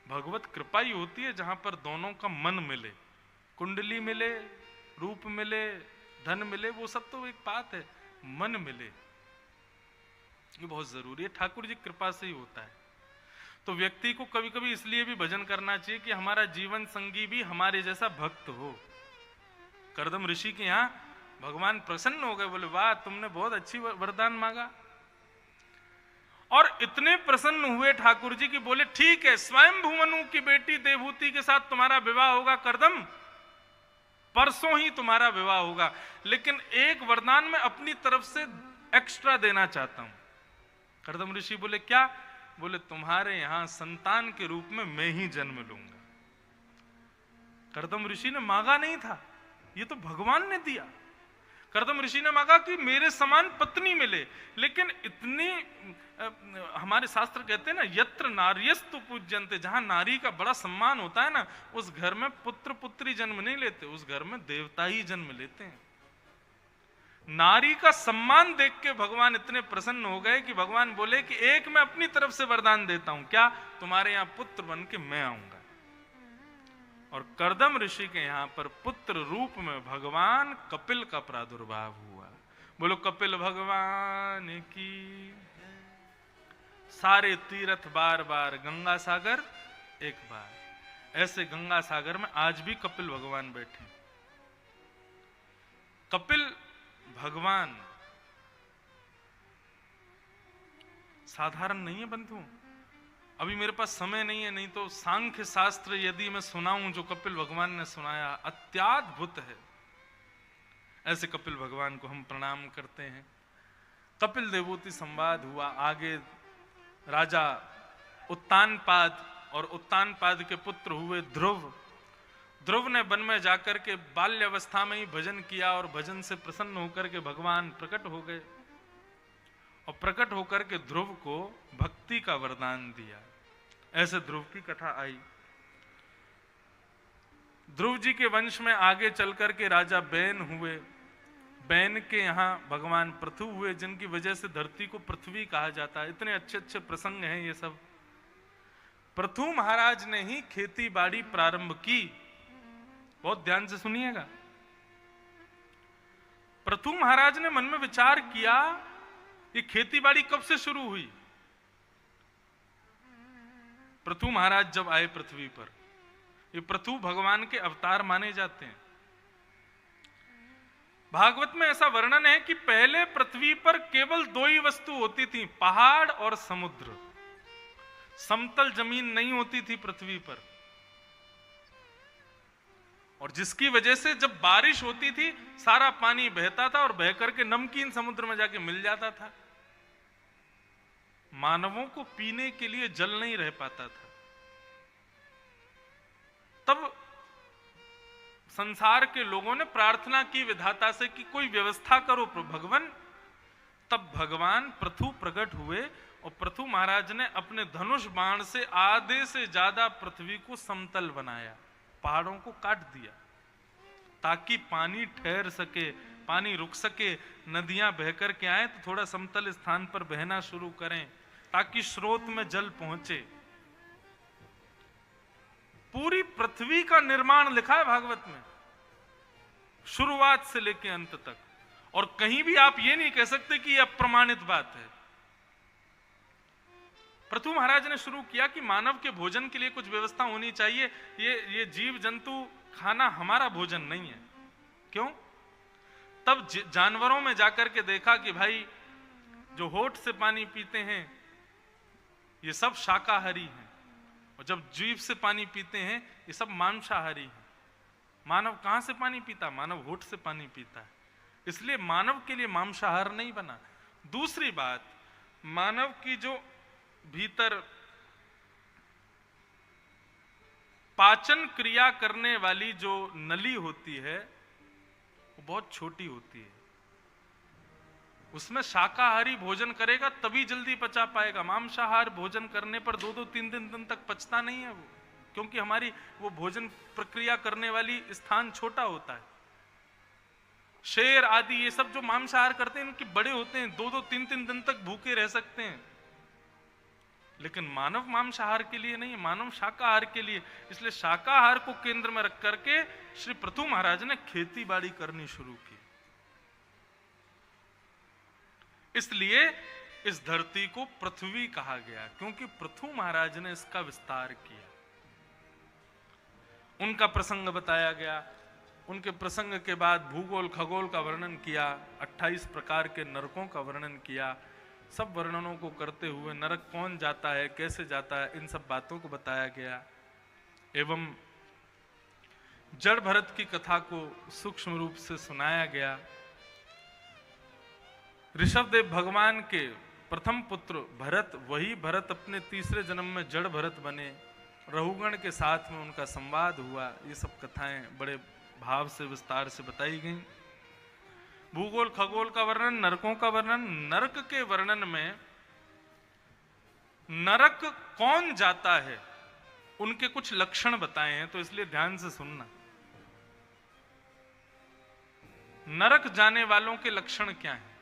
भगवत कृपा ही होती है जहां पर दोनों का मन मिले, कुंडली मिले, रूप मिले, धन मिले, वो सब तो एक बात है, मन मिले ये बहुत जरूरी है। ठाकुर जी कृपा से ही होता है। तो व्यक्ति को कभी कभी इसलिए भी भजन करना चाहिए कि हमारा जीवन संगी भी हमारे जैसा भक्त हो। कर्दम ऋषि के यहाँ भगवान प्रसन्न हो गए, बोले वाह तुमने बहुत अच्छी वरदान मांगा। और इतने प्रसन्न हुए ठाकुर जी की बोले ठीक है, स्वयं भुवनु की बेटी देवहूति के साथ तुम्हारा विवाह होगा कर्दम, परसों ही तुम्हारा विवाह होगा, लेकिन एक वरदान मैं अपनी तरफ से एक्स्ट्रा देना चाहता हूं। कर्दम ऋषि बोले क्या? बोले तुम्हारे यहां संतान के रूप में मैं ही जन्म लूंगा। कर्दम ऋषि ने मांगा नहीं था, ये तो भगवान ने दिया। कर्दम ऋषि ने मांगा कि मेरे समान पत्नी मिले, लेकिन इतनी हमारे शास्त्र कहते हैं ना, यत्र नार्यस्तु पूज्यन्ते, जहां नारी का बड़ा सम्मान होता है ना, उस घर में पुत्र पुत्री जन्म नहीं लेते, उस घर में देवता ही जन्म लेते हैं। नारी का सम्मान देख के भगवान इतने प्रसन्न हो गए कि भगवान बोले कि एक मैं अपनी तरफ से वरदान देता हूं, क्या? तुम्हारे यहां पुत्र बन के मैं आऊंगा। और कर्दम ऋषि के यहां पर पुत्र रूप में भगवान कपिल का प्रादुर्भाव हुआ। बोलो कपिल भगवान की। सारे तीर्थ बार बार, गंगा सागर एक बार। ऐसे गंगा सागर में आज भी कपिल भगवान बैठे। कपिल भगवान साधारण नहीं है बंधु। अभी मेरे पास समय नहीं है, नहीं तो सांख्य शास्त्र यदि मैं सुनाऊं जो कपिल भगवान ने सुनाया, अत्याद्भुत है। ऐसे कपिल भगवान को हम प्रणाम करते हैं। कपिल देवहूति संवाद हुआ, आगे राजा उत्तानपाद और उत्तानपाद के पुत्र हुए ध्रुव। ध्रुव ने वन में जाकर के बाल्यावस्था में ही भजन किया और भजन से प्रसन्न होकर के भगवान प्रकट हो गए और प्रकट होकर के ध्रुव को भक्ति का वरदान दिया। ऐसे ध्रुव की कथा आई। ध्रुव जी के वंश में आगे चलकर के राजा बैन हुए। बैन के यहाँ भगवान पृथु हुए, जिनकी वजह से धरती को पृथ्वी कहा जाता है। इतने अच्छे अच्छे प्रसंग हैं ये सब। पृथु महाराज ने ही खेती बाड़ी प्रारंभ की। बहुत ध्यान से सुनिएगा। पृथु महाराज ने मन में विचार किया ये खेती बाड़ी कब से शुरू हुई। पृथु महाराज जब आए पृथ्वी पर, ये पृथु भगवान के अवतार माने जाते हैं। भागवत में ऐसा वर्णन है कि पहले पृथ्वी पर केवल दो ही वस्तु होती थी, पहाड़ और समुद्र। समतल जमीन नहीं होती थी पृथ्वी पर, और जिसकी वजह से जब बारिश होती थी सारा पानी बहता था और बह करके नमकीन समुद्र में जाके मिल जाता था। मानवों को पीने के लिए जल नहीं रह पाता था। तब संसार के लोगों ने प्रार्थना की विधाता से कि कोई व्यवस्था करो भगवान। तब भगवान पृथु प्रकट हुए और पृथु महाराज ने अपने धनुष बाण से आधे से ज्यादा पृथ्वी को समतल बनाया, पहाड़ों को काट दिया ताकि पानी ठहर सके, पानी रुक सके, नदियां बहकर के आए तो थोड़ा समतल स्थान पर बहना शुरू करें ताकि स्रोत में जल पहुंचे। पूरी पृथ्वी का निर्माण लिखा है भागवत में, शुरुआत से लेकर अंत तक, और कहीं भी आप ये नहीं कह सकते कि यह अप्रमाणित बात है। पृथु महाराज ने शुरू किया कि मानव के भोजन के लिए कुछ व्यवस्था होनी चाहिए। ये जीव जंतु खाना हमारा भोजन नहीं है। क्यों? तब जानवरों में जाकर के देखा कि भाई जो होठ से पानी पीते हैं ये सब शाकाहारी हैं, और जब जीभ से पानी पीते हैं ये सब मांसाहारी हैं। मानव कहां से पानी पीता? मानव होठ से पानी पीता है, इसलिए मानव के लिए मांसाहार नहीं बना। दूसरी बात, मानव की जो भीतर पाचन क्रिया करने वाली जो नली होती है वो बहुत छोटी होती है। उसमें शाकाहारी भोजन करेगा तभी जल्दी पचा पाएगा। मांसाहार भोजन करने पर 2-2, 3 दिन तक पचता नहीं है वो, क्योंकि हमारी वो भोजन प्रक्रिया करने वाली स्थान छोटा होता है। शेर आदि ये सब जो मांसाहार करते हैं इनके बड़े होते हैं, 2-2, 3-3 दिन तक भूखे रह सकते हैं। लेकिन मानव मांसाहार के लिए नहीं, मानव शाकाहार के लिए। इसलिए शाकाहार को केंद्र में रख करके श्री पृथु महाराज ने खेती बाड़ी करनी शुरू की। इसलिए इस धरती को पृथ्वी कहा गया, क्योंकि पृथु महाराज ने इसका विस्तार किया। उनका प्रसंग बताया गया। उनके प्रसंग के बाद भूगोल खगोल का वर्णन किया, 28 प्रकार के नरकों का वर्णन किया। सब वर्णनों को करते हुए नरक कौन जाता है, कैसे जाता है, इन सब बातों को बताया गया। एवं जड़ भरत की कथा को सूक्ष्म रूप से सुनाया गया। ऋषभदेव भगवान के प्रथम पुत्र भरत, वही भरत अपने तीसरे जन्म में जड़ भरत बने। रहुगण के साथ में उनका संवाद हुआ। ये सब कथाएं बड़े भाव से विस्तार से बताई गई। भूगोल खगोल का वर्णन, नरकों का वर्णन। नरक के वर्णन में नरक कौन जाता है उनके कुछ लक्षण बताए हैं, तो इसलिए ध्यान से सुनना। नरक जाने वालों के लक्षण क्या हैं?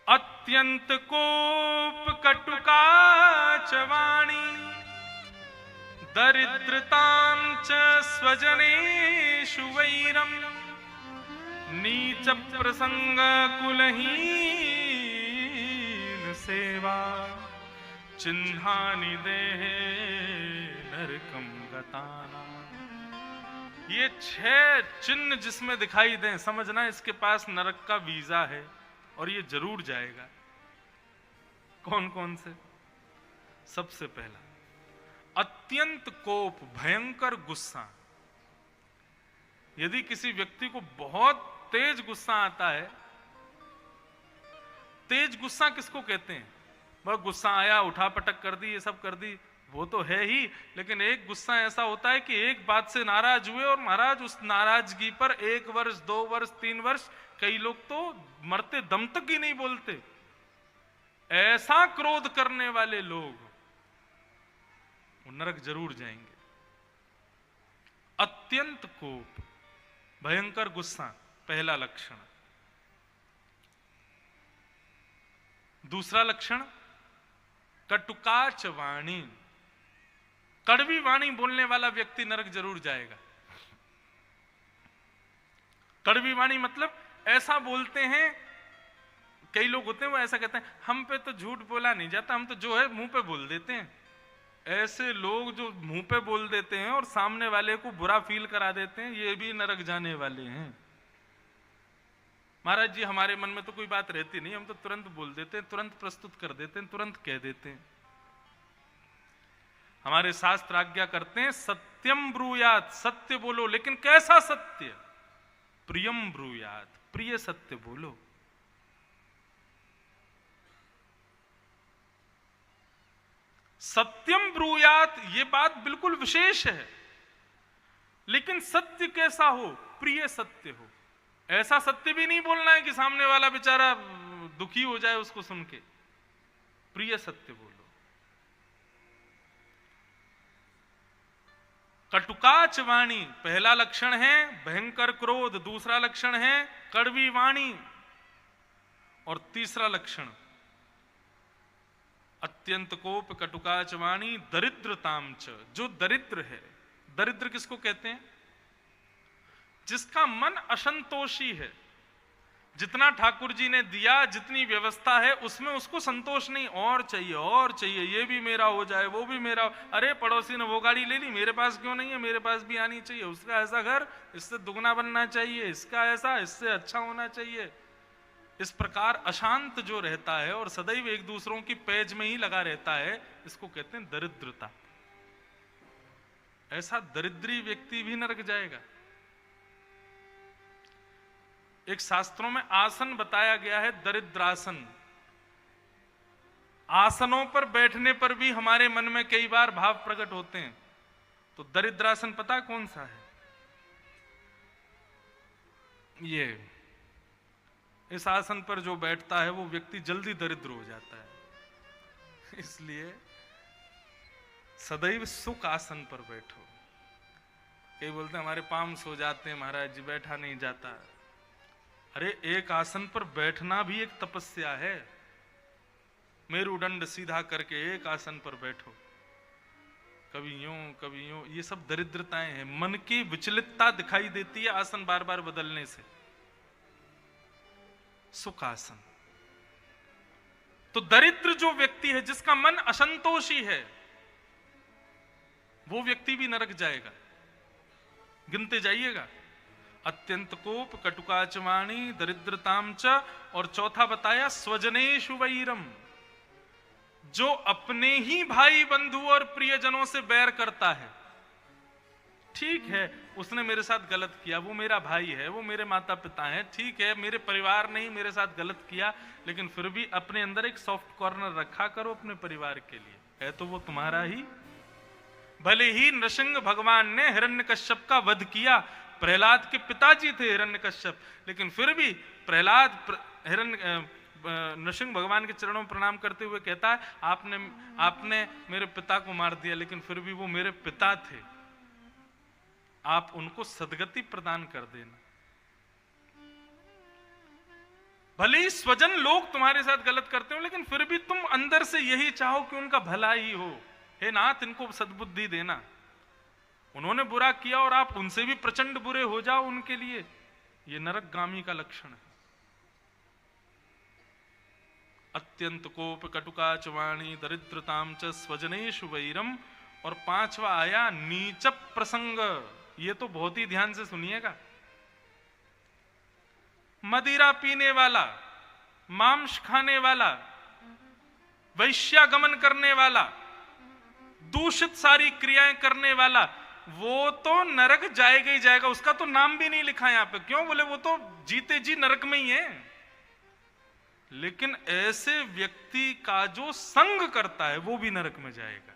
अत्यंत कोप कटुकाच वाणी, दरिद्रतां च स्वजनेषु वैरम, नीच प्रसंग कुलहीन सेवा, चिन्हानि देहे नरकम गताना। ये 6 चिन्ह जिसमें दिखाई दें, समझना इसके पास नरक का वीजा है और ये जरूर जाएगा। कौन कौन से? सबसे पहला, अत्यंत कोप, भयंकर गुस्सा। यदि किसी व्यक्ति को बहुत तेज गुस्सा आता है, तेज गुस्सा किसको कहते हैं? बहुत गुस्सा आया, उठा पटक कर दी, ये सब कर दी, वो तो है ही। लेकिन एक गुस्सा ऐसा होता है कि एक बात से नाराज हुए और महाराज उस नाराजगी पर 1 वर्ष 2 वर्ष 3 वर्ष, कई लोग तो मरते दम तक ही नहीं बोलते। ऐसा क्रोध करने वाले लोग वो नरक जरूर जाएंगे। अत्यंत कोप, भयंकर गुस्सा, पहला लक्षण। दूसरा लक्षण, कटुकाच वाणी। कड़वी वाणी बोलने वाला व्यक्ति नरक जरूर जाएगा। कड़वी वाणी मतलब ऐसा बोलते हैं, कई लोग होते हैं वो ऐसा कहते हैं, हम पे तो झूठ बोला नहीं जाता, हम तो जो है मुंह पे बोल देते हैं। ऐसे लोग जो मुंह पे बोल देते हैं और सामने वाले को बुरा फील करा देते हैं, ये भी नरक जाने वाले हैं। महाराज जी, हमारे मन में तो कोई बात रहती नहीं, हम तो तुरंत बोल देते हैं, तुरंत प्रस्तुत कर देते हैं, तुरंत कह देते हैं। हमारे शास्त्र आज्ञा करते हैं सत्यम ब्रूयात, सत्य बोलो, लेकिन कैसा सत्य? प्रियम ब्रूयात, प्रिय सत्य बोलो। सत्यम ब्रूयात, ये बात बिल्कुल विशेष है, लेकिन सत्य कैसा हो? प्रिय सत्य हो। ऐसा सत्य भी नहीं बोलना है कि सामने वाला बेचारा दुखी हो जाए उसको सुन के। प्रिय सत्य बोलो। कटुकाच वाणी पहला लक्षण है, भयंकर क्रोध दूसरा लक्षण है, कड़वी वाणी और तीसरा लक्षण अत्यंत कोप कटुकाच वाणी दरिद्रताम च, जो दरिद्र है। दरिद्र किसको कहते हैं? जिसका मन असंतोषी है। जितना ठाकुर जी ने दिया, जितनी व्यवस्था है, उसमें उसको संतोष नहीं, और चाहिए और चाहिए, ये भी मेरा हो जाए, वो भी मेरा। अरे पड़ोसी ने वो गाड़ी ले ली, मेरे पास क्यों नहीं है? मेरे पास भी आनी चाहिए। उसका ऐसा घर, इससे दुगना बनना चाहिए, इसका ऐसा, इससे अच्छा होना चाहिए। इस प्रकार अशांत जो रहता है और सदैव एक दूसरों की पेज में ही लगा रहता है, इसको कहते हैं दरिद्रता। ऐसा दरिद्री व्यक्ति भी नरक जाएगा। एक शास्त्रों में आसन बताया गया है, दरिद्रासन। आसनों पर बैठने पर भी हमारे मन में कई बार भाव प्रकट होते हैं। तो दरिद्रासन पता कौन सा है? ये इस आसन पर जो बैठता है वो व्यक्ति जल्दी दरिद्र हो जाता है। इसलिए सदैव सुख आसन पर बैठो। कई बोलते हैं हमारे पाम सो जाते हैं महाराज जी, बैठा नहीं जाता। अरे एक आसन पर बैठना भी एक तपस्या है। मेरुदंड सीधा करके एक आसन पर बैठो, कभी यूं कभी यूं, ये सब दरिद्रताएं हैं। मन की विचलितता दिखाई देती है आसन बार बार बदलने से। सुखासन। तो दरिद्र जो व्यक्ति है, जिसका मन असंतोषी है, वो व्यक्ति भी नरक जाएगा। गिनते जाइएगा, अत्यंत कोप कटुकाच वाणी दरिद्रताम च, और चौथा बताया स्वजनेषु वैरम, जो अपने ही भाई बंधु और प्रियजनों से बैर करता है। ठीक है, उसने मेरे साथ गलत किया, वो मेरा भाई है, वो मेरे माता पिता हैं, ठीक है, मेरे परिवार ने ही मेरे साथ गलत किया, लेकिन फिर भी अपने अंदर एक सॉफ्ट कॉर्नर रखा करो अपने परिवार के लिए। है तो वो तुम्हारा ही। भले ही नृसिंह भगवान ने हिरण्यकश्यप का वध किया, प्रहलाद के पिताजी थे हिरण्यकश्यप, लेकिन फिर भी प्रहलाद नृसिंह भगवान के चरणों में प्रणाम करते हुए कहता है, आपने मेरे पिता को मार दिया, लेकिन फिर भी वो मेरे पिता थे, आप उनको सदगति प्रदान कर देना। भले ही स्वजन लोग तुम्हारे साथ गलत करते हो, लेकिन फिर भी तुम अंदर से यही चाहो कि उनका भला ही हो। हे नाथ, इनको सद्बुद्धि देना। उन्होंने बुरा किया और आप उनसे भी प्रचंड बुरे हो जाओ उनके लिए, यह नरकगामी का लक्षण है। अत्यंत कोप कटुकाच वाणी दरिद्रताम च स्वजनेषु वैरम। और पांचवा आया नीच प्रसंग। ये तो बहुत ही ध्यान से सुनिएगा। मदिरा पीने वाला, मांस खाने वाला, वैश्यागमन करने वाला, दूषित सारी क्रियाएं करने वाला, वो तो नरक जाएगा ही जाएगा। उसका तो नाम भी नहीं लिखा यहां पे। क्यों? बोले वो तो जीते जी नरक में ही है। लेकिन ऐसे व्यक्ति का जो संग करता है वो भी नरक में जाएगा।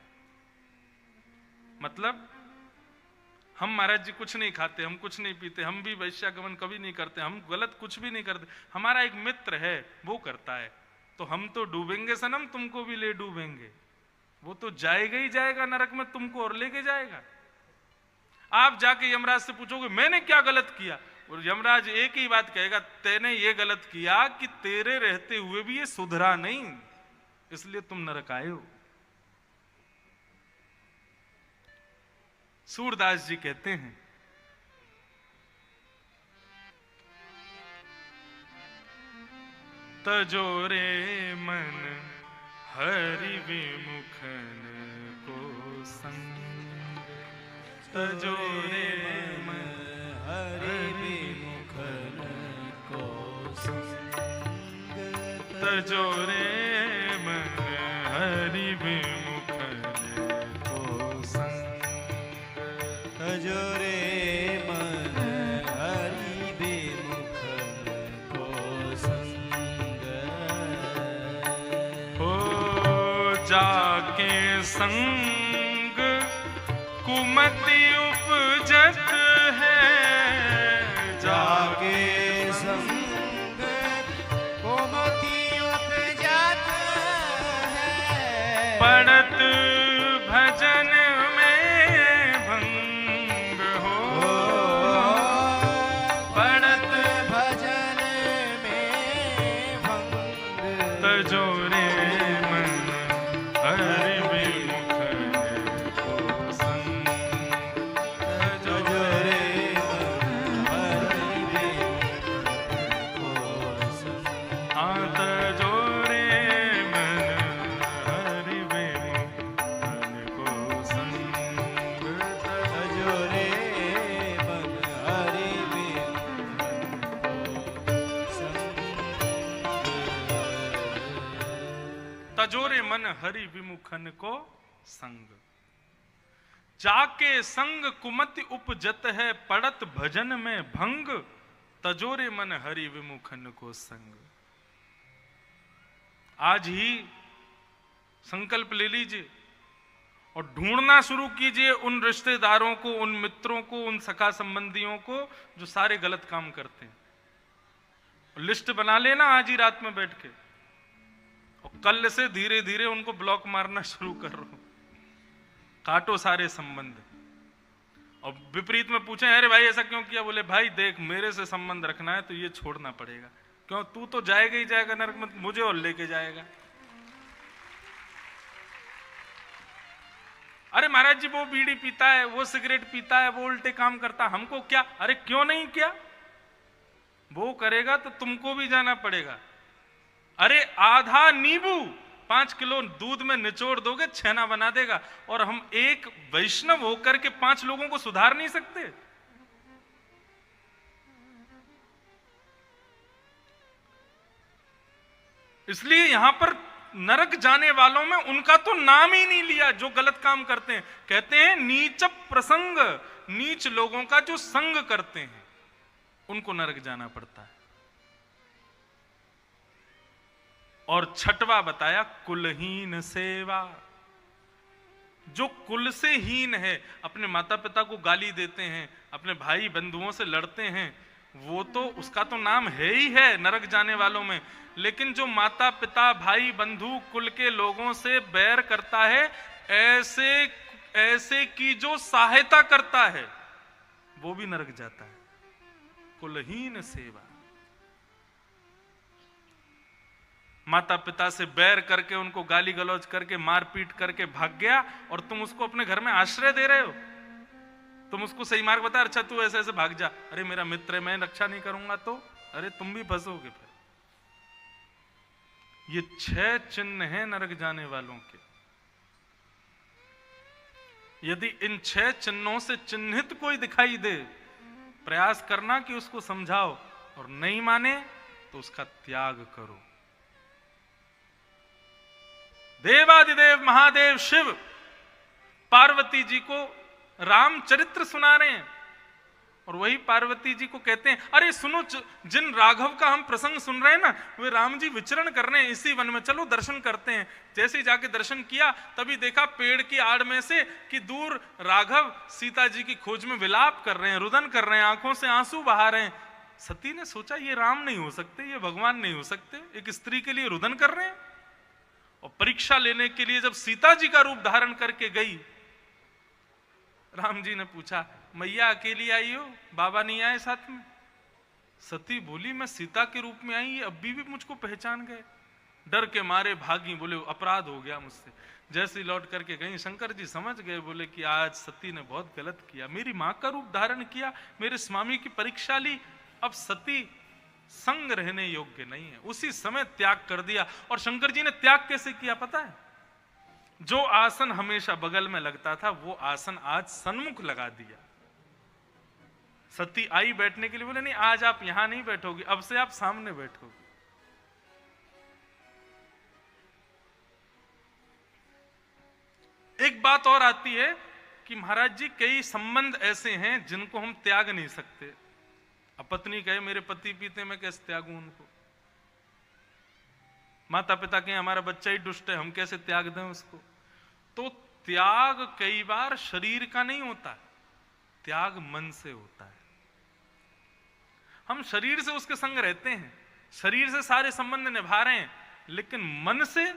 मतलब हम महाराज जी कुछ नहीं खाते, हम कुछ नहीं पीते, हम भी वैश्यागमन कभी नहीं करते, हम गलत कुछ भी नहीं करते, हमारा एक मित्र है वो करता है, तो हम तो डूबेंगे सनम, तुमको भी ले डूबेंगे। वो तो जाएगा ही जाएगा नरक में, तुमको और लेके जाएगा। आप जाके यमराज से पूछोगे मैंने क्या गलत किया, और यमराज एक ही बात कहेगा, तेने ये गलत किया कि तेरे रहते हुए भी ये सुधरा नहीं, इसलिए तुम नरक आए हो। सूरदास जी कहते हैं, तजोरे मन हरि विमुखन को संग, तजोरे मन हरि विमुखन को संग, तजोरे मन हरि विमुखन को संग, तजोरे मन हरि विमुखन को संग, हो जाके संग कुमति उपजत है, जागे संग कुमति उपजत है, पड़त भजन में भंग हो, पड़त भजन में भंग, तजोरे मन हरि विमुखन को संग, तजोरे मन हरि विमुखन को संग, हाँ तजोरे मन हरि विमुखन को संग, तजोरे मन हरि विमुखन को संग, तजोरे मन हरि विमुखन को संग, जाके संग कुमति उपजत है, पड़त भजन में भंग, तजोरे मन हरि विमुखन को संग। आज ही संकल्प ले लीजिए और ढूंढना शुरू कीजिए उन रिश्तेदारों को, उन मित्रों को, उन सखा संबंधियों को जो सारे गलत काम करते हैं। लिस्ट बना लेना आज ही रात में बैठ के, और कल से धीरे धीरे उनको ब्लॉक मारना शुरू करो, काटो सारे संबंध। और विपरीत में पूछे अरे भाई ऐसा क्यों किया, बोले भाई देख मेरे से संबंध रखना है तो ये छोड़ना पड़ेगा, क्यों तू तो जाएगा ही जाएगा नरक में, मुझे और लेके जाएगा। अरे महाराज जी वो बीड़ी पीता है, वो सिगरेट पीता है, वो उल्टे काम करता है, हमको क्या, अरे क्यों नहीं किया, वो करेगा तो तुमको भी जाना पड़ेगा। अरे आधा नींबू 5 किलो दूध में निचोड़ दोगे छेना बना देगा, और हम एक वैष्णव होकर के 5 लोगों को सुधार नहीं सकते। इसलिए यहां पर नरक जाने वालों में उनका तो नाम ही नहीं लिया जो गलत काम करते हैं। कहते हैं नीच प्रसंग, नीच लोगों का जो संग करते हैं उनको नरक जाना पड़ता है। और छठवा बताया कुलहीन सेवा, जो कुल से हीन है, अपने माता पिता को गाली देते हैं, अपने भाई बंधुओं से लड़ते हैं, वो तो उसका तो नाम है ही है नरक जाने वालों में। लेकिन जो माता पिता भाई बंधु कुल के लोगों से बैर करता है, ऐसे की जो सहायता करता है वो भी नरक जाता है। कुलहीन सेवा, माता पिता से बैर करके उनको गाली गलौज करके मारपीट करके भाग गया और तुम उसको अपने घर में आश्रय दे रहे हो। तुम उसको सही मार्ग बता, अच्छा तू ऐसे ऐसे भाग जा, अरे मेरा मित्र है मैं रक्षा नहीं करूंगा तो अरे तुम भी फंसोगे। फिर ये 6 चिन्ह हैं नरक जाने वालों के। यदि इन 6 चिन्हों से चिन्हित कोई दिखाई दे, प्रयास करना कि उसको समझाओ, और नहीं माने तो उसका त्याग करो। देवादिदेव महादेव शिव पार्वती जी को रामचरित्र सुना रहे हैं, और वही पार्वती जी को कहते हैं अरे सुनो, जिन राघव का हम प्रसंग सुन रहे हैं ना, वे राम जी विचरण कर रहे हैं इसी वन में, चलो दर्शन करते हैं। जैसे ही जाके दर्शन किया तभी देखा पेड़ की आड़ में से कि दूर राघव सीता जी की खोज में विलाप कर रहे हैं, रुदन कर रहे हैं, आंखों से आंसू बहा रहे हैं। सती ने सोचा ये राम नहीं हो सकते, ये भगवान नहीं हो सकते, एक स्त्री के लिए रुदन कर रहे हैं। और परीक्षा लेने के लिए जब सीता जी का रूप धारण करके गई, राम जी ने पूछा मैया अकेली आई हो, बाबा नहीं आए साथ में? सती बोली मैं सीता के रूप में आई, ये अभी भी मुझको पहचान गए। डर के मारे भागी, बोले अपराध हो गया मुझसे। जैसे लौट करके गई, शंकर जी समझ गए, बोले कि आज सती ने बहुत गलत किया, मेरी मां का रूप धारण किया, मेरे स्वामी की परीक्षा ली। अब सती संग रहने योग्य नहीं है। उसी समय त्याग कर दिया। और शंकर जी ने त्याग कैसे किया पता है? जो आसन हमेशा बगल में लगता था वो आसन आज सन्मुख लगा दिया। सती आई बैठने के लिए, बोले नहीं आज आप यहां नहीं बैठोगी, अब से आप सामने बैठोगी। एक बात और आती है कि महाराज जी कई संबंध ऐसे हैं जिनको हम त्याग नहीं सकते। अब पत्नी कहे मेरे पति पीते, मैं कैसे त्यागूं उनको? माता पिता कहें हमारा बच्चा ही दुष्ट है, हम कैसे त्याग दें उसको? तो त्याग कई बार शरीर का नहीं होता, त्याग मन से होता है। हम शरीर से उसके संग रहते हैं, शरीर से सारे संबंध निभा रहे हैं, लेकिन मन से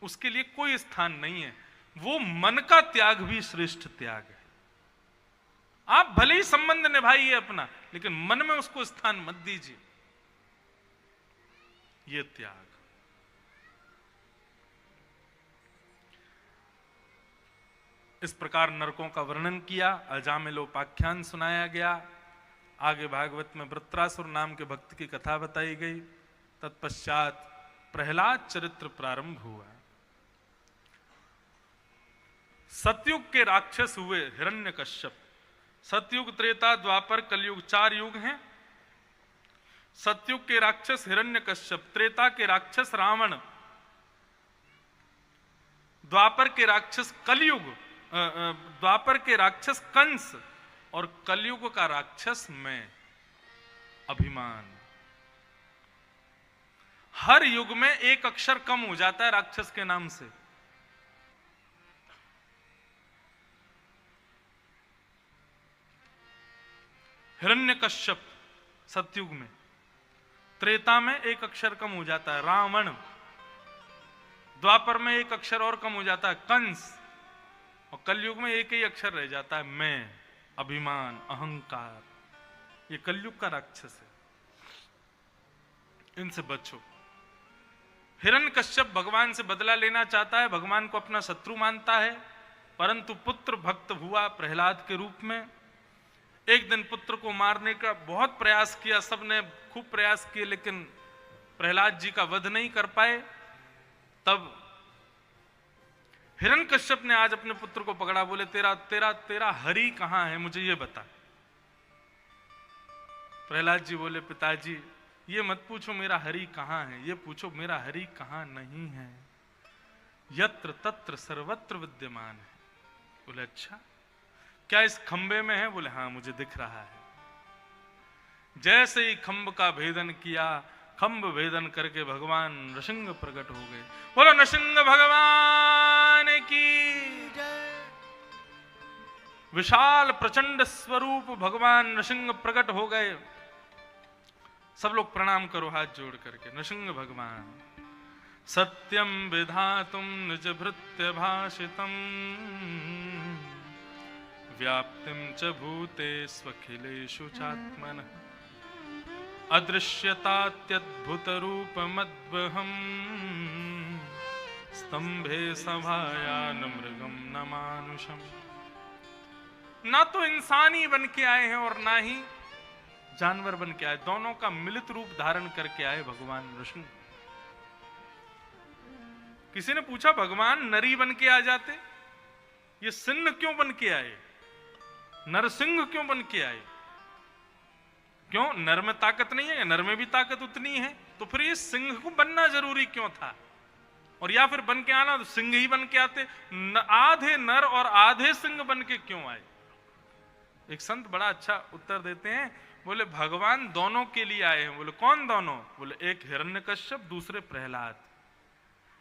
उसके लिए कोई स्थान नहीं है। वो मन का त्याग भी श्रेष्ठ त्याग है। आप भले ही संबंध निभाइए अपना, लेकिन मन में उसको स्थान मत दीजिए। ये त्याग। इस प्रकार नरकों का वर्णन किया, अजामिलोपाख्यान सुनाया गया। आगे भागवत में वृत्रासुर नाम के भक्त की कथा बताई गई। तत्पश्चात प्रहलाद चरित्र प्रारंभ हुआ। सतयुग के राक्षस हुए हिरण्यकश्यप। सतयुग, त्रेता, द्वापर, कलयुग 4 युग हैं। सतयुग के राक्षस हिरण्यकश्यप, त्रेता के राक्षस रावण, द्वापर के राक्षस कलयुग, द्वापर के राक्षस कंस, और कलयुग का राक्षस मैं, अभिमान। हर युग में एक अक्षर कम हो जाता है राक्षस के नाम से। हिरण्यकश्यप सतयुग में, त्रेता में एक अक्षर कम हो जाता है रावण, द्वापर में एक अक्षर और कम हो जाता है कंस, और कलयुग में एक ही अक्षर रह जाता है मैं, अभिमान, अहंकार। ये कलयुग का राक्षस है, इनसे बचो। हिरण्यकश्यप भगवान से बदला लेना चाहता है, भगवान को अपना शत्रु मानता है, परंतु पुत्र भक्त हुआ प्रहलाद के रूप में। एक दिन पुत्र को मारने का बहुत प्रयास किया, सबने खूब प्रयास किए, लेकिन प्रहलाद जी का वध नहीं कर पाए। तब हिरण्यकश्यप ने आज अपने पुत्र को पकड़ा, बोले तेरा तेरा तेरा हरि कहां है, मुझे ये बता। प्रहलाद जी बोले पिताजी ये मत पूछो मेरा हरि कहां है, ये पूछो मेरा हरि कहां नहीं है। यत्र तत्र सर्वत्र विद्यमान है। बोले अच्छा, क्या इस खंबे में है? बोले हाँ मुझे दिख रहा है। जैसे ही खंब का भेदन किया, खंब भेदन करके भगवान नृसिंह प्रकट हो गए। बोलो नृसिंह भगवान की जय। विशाल प्रचंड स्वरूप भगवान नृसिंह प्रकट हो गए। सब लोग प्रणाम करो हाथ जोड़ करके। नृसिंह भगवान सत्यम विधातुम निज भृत्य भाषितम व्याप्तिम च भूतेष्वखिलेषु चात्मन अदृश्यतात्यद्भुत रूपमद्वहम् स्तंभे सभायान मृगम न मानुषम। ना तो इंसानी बन के आए हैं और ना ही जानवर बन के आए, दोनों का मिलित रूप धारण करके आए भगवान नृसिंह। किसी ने पूछा भगवान नरी बन के आ जाते, ये सिंह क्यों बन के आए, नरसिंह क्यों बन के आए? क्यों, नर में ताकत नहीं है? नर में भी ताकत उतनी है, तो फिर ये सिंह को बनना जरूरी क्यों था? और या फिर बन के आना तो सिंह ही बन के आते, आधे नर और आधे सिंह बन के क्यों आए? एक संत बड़ा अच्छा उत्तर देते हैं, बोले भगवान दोनों के लिए आए हैं। बोले कौन दोनों? बोले एक हिरण्यकश्यप, दूसरे प्रहलाद।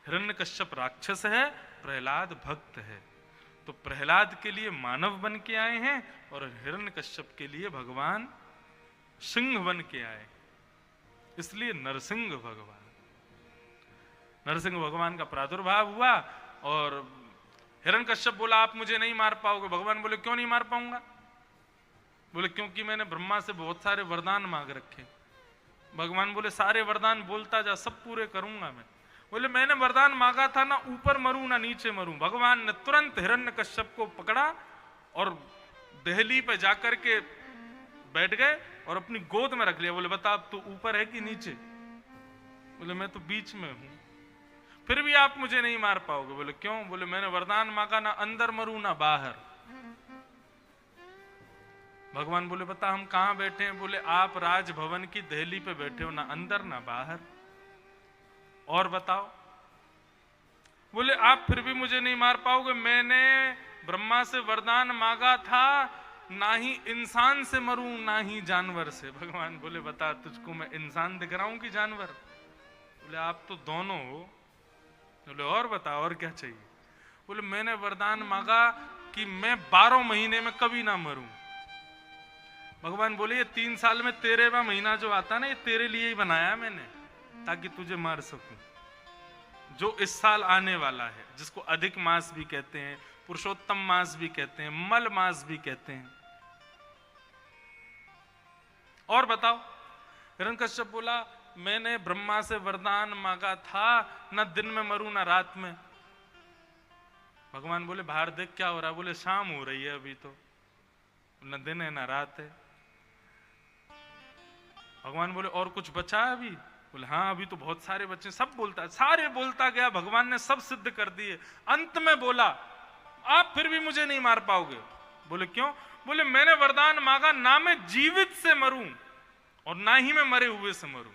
हिरण्यकश्यप राक्षस है, प्रहलाद भक्त है। तो प्रहलाद के लिए मानव बन के आए हैं और हिरण्यकश्यप के लिए भगवान सिंह बन के आए, इसलिए नरसिंह भगवान। नरसिंह भगवान का प्रादुर्भाव हुआ और हिरण्यकश्यप बोला आप मुझे नहीं मार पाओगे। भगवान बोले क्यों नहीं मार पाऊंगा? बोले क्योंकि मैंने ब्रह्मा से बहुत सारे वरदान मांग रखे। भगवान बोले सारे वरदान बोलता जा, सब पूरे करूंगा मैं। बोले मैंने वरदान मांगा था ना ऊपर मरूं ना नीचे मरूं। भगवान ने तुरंत हिरण्यकश्यप को पकड़ा और दहली पे जाकर के बैठ गए और अपनी गोद में रख लिया। बोले बता अब तू ऊपर है कि नीचे? बोले मैं तो बीच में हूं। फिर भी आप मुझे नहीं मार पाओगे? बोले क्यों? बोले मैंने वरदान मांगा, ना अंदर मरूं ना बाहर। भगवान बोले बता हम कहां बैठे हैं? बोले आप राजभवन की दहली पे बैठे हो, ना अंदर ना बाहर। और बताओ? बोले आप फिर भी मुझे नहीं मार पाओगे, मैंने ब्रह्मा से वरदान मांगा था, ना ही इंसान से मरूं ना ही जानवर से। भगवान बोले बता तुझको मैं इंसान दिख रहा हूं कि जानवर? बोले आप तो दोनों हो। बोले और बता और क्या चाहिए? बोले मैंने वरदान मांगा कि मैं 12 महीने में कभी ना मरूं। भगवान बोले ये 3 साल में 13वां महीना जो आता ना, ये तेरे लिए ही बनाया मैंने, ताकि तुझे मार सकूं। जो इस साल आने वाला है, जिसको अधिक मास भी कहते हैं, पुरुषोत्तम मास भी कहते हैं, मल मास भी कहते हैं। और बताओ? हिरण्यकश्यप बोला मैंने ब्रह्मा से वरदान मांगा था, ना दिन में मरूं ना रात में। भगवान बोले बाहर देख क्या हो रहा है? बोले शाम हो रही है अभी तो, न दिन है ना रात है। भगवान बोले और कुछ बचा है अभी? बोले हाँ अभी तो बहुत सारे बच्चे। सब बोलता है, सारे बोलता गया, भगवान ने सब सिद्ध कर दिए। अंत में बोला आप फिर भी मुझे नहीं मार पाओगे। बोले क्यों? बोले मैंने वरदान मांगा ना मैं जीवित से मरूं और ना ही मैं मरे हुए से मरूं।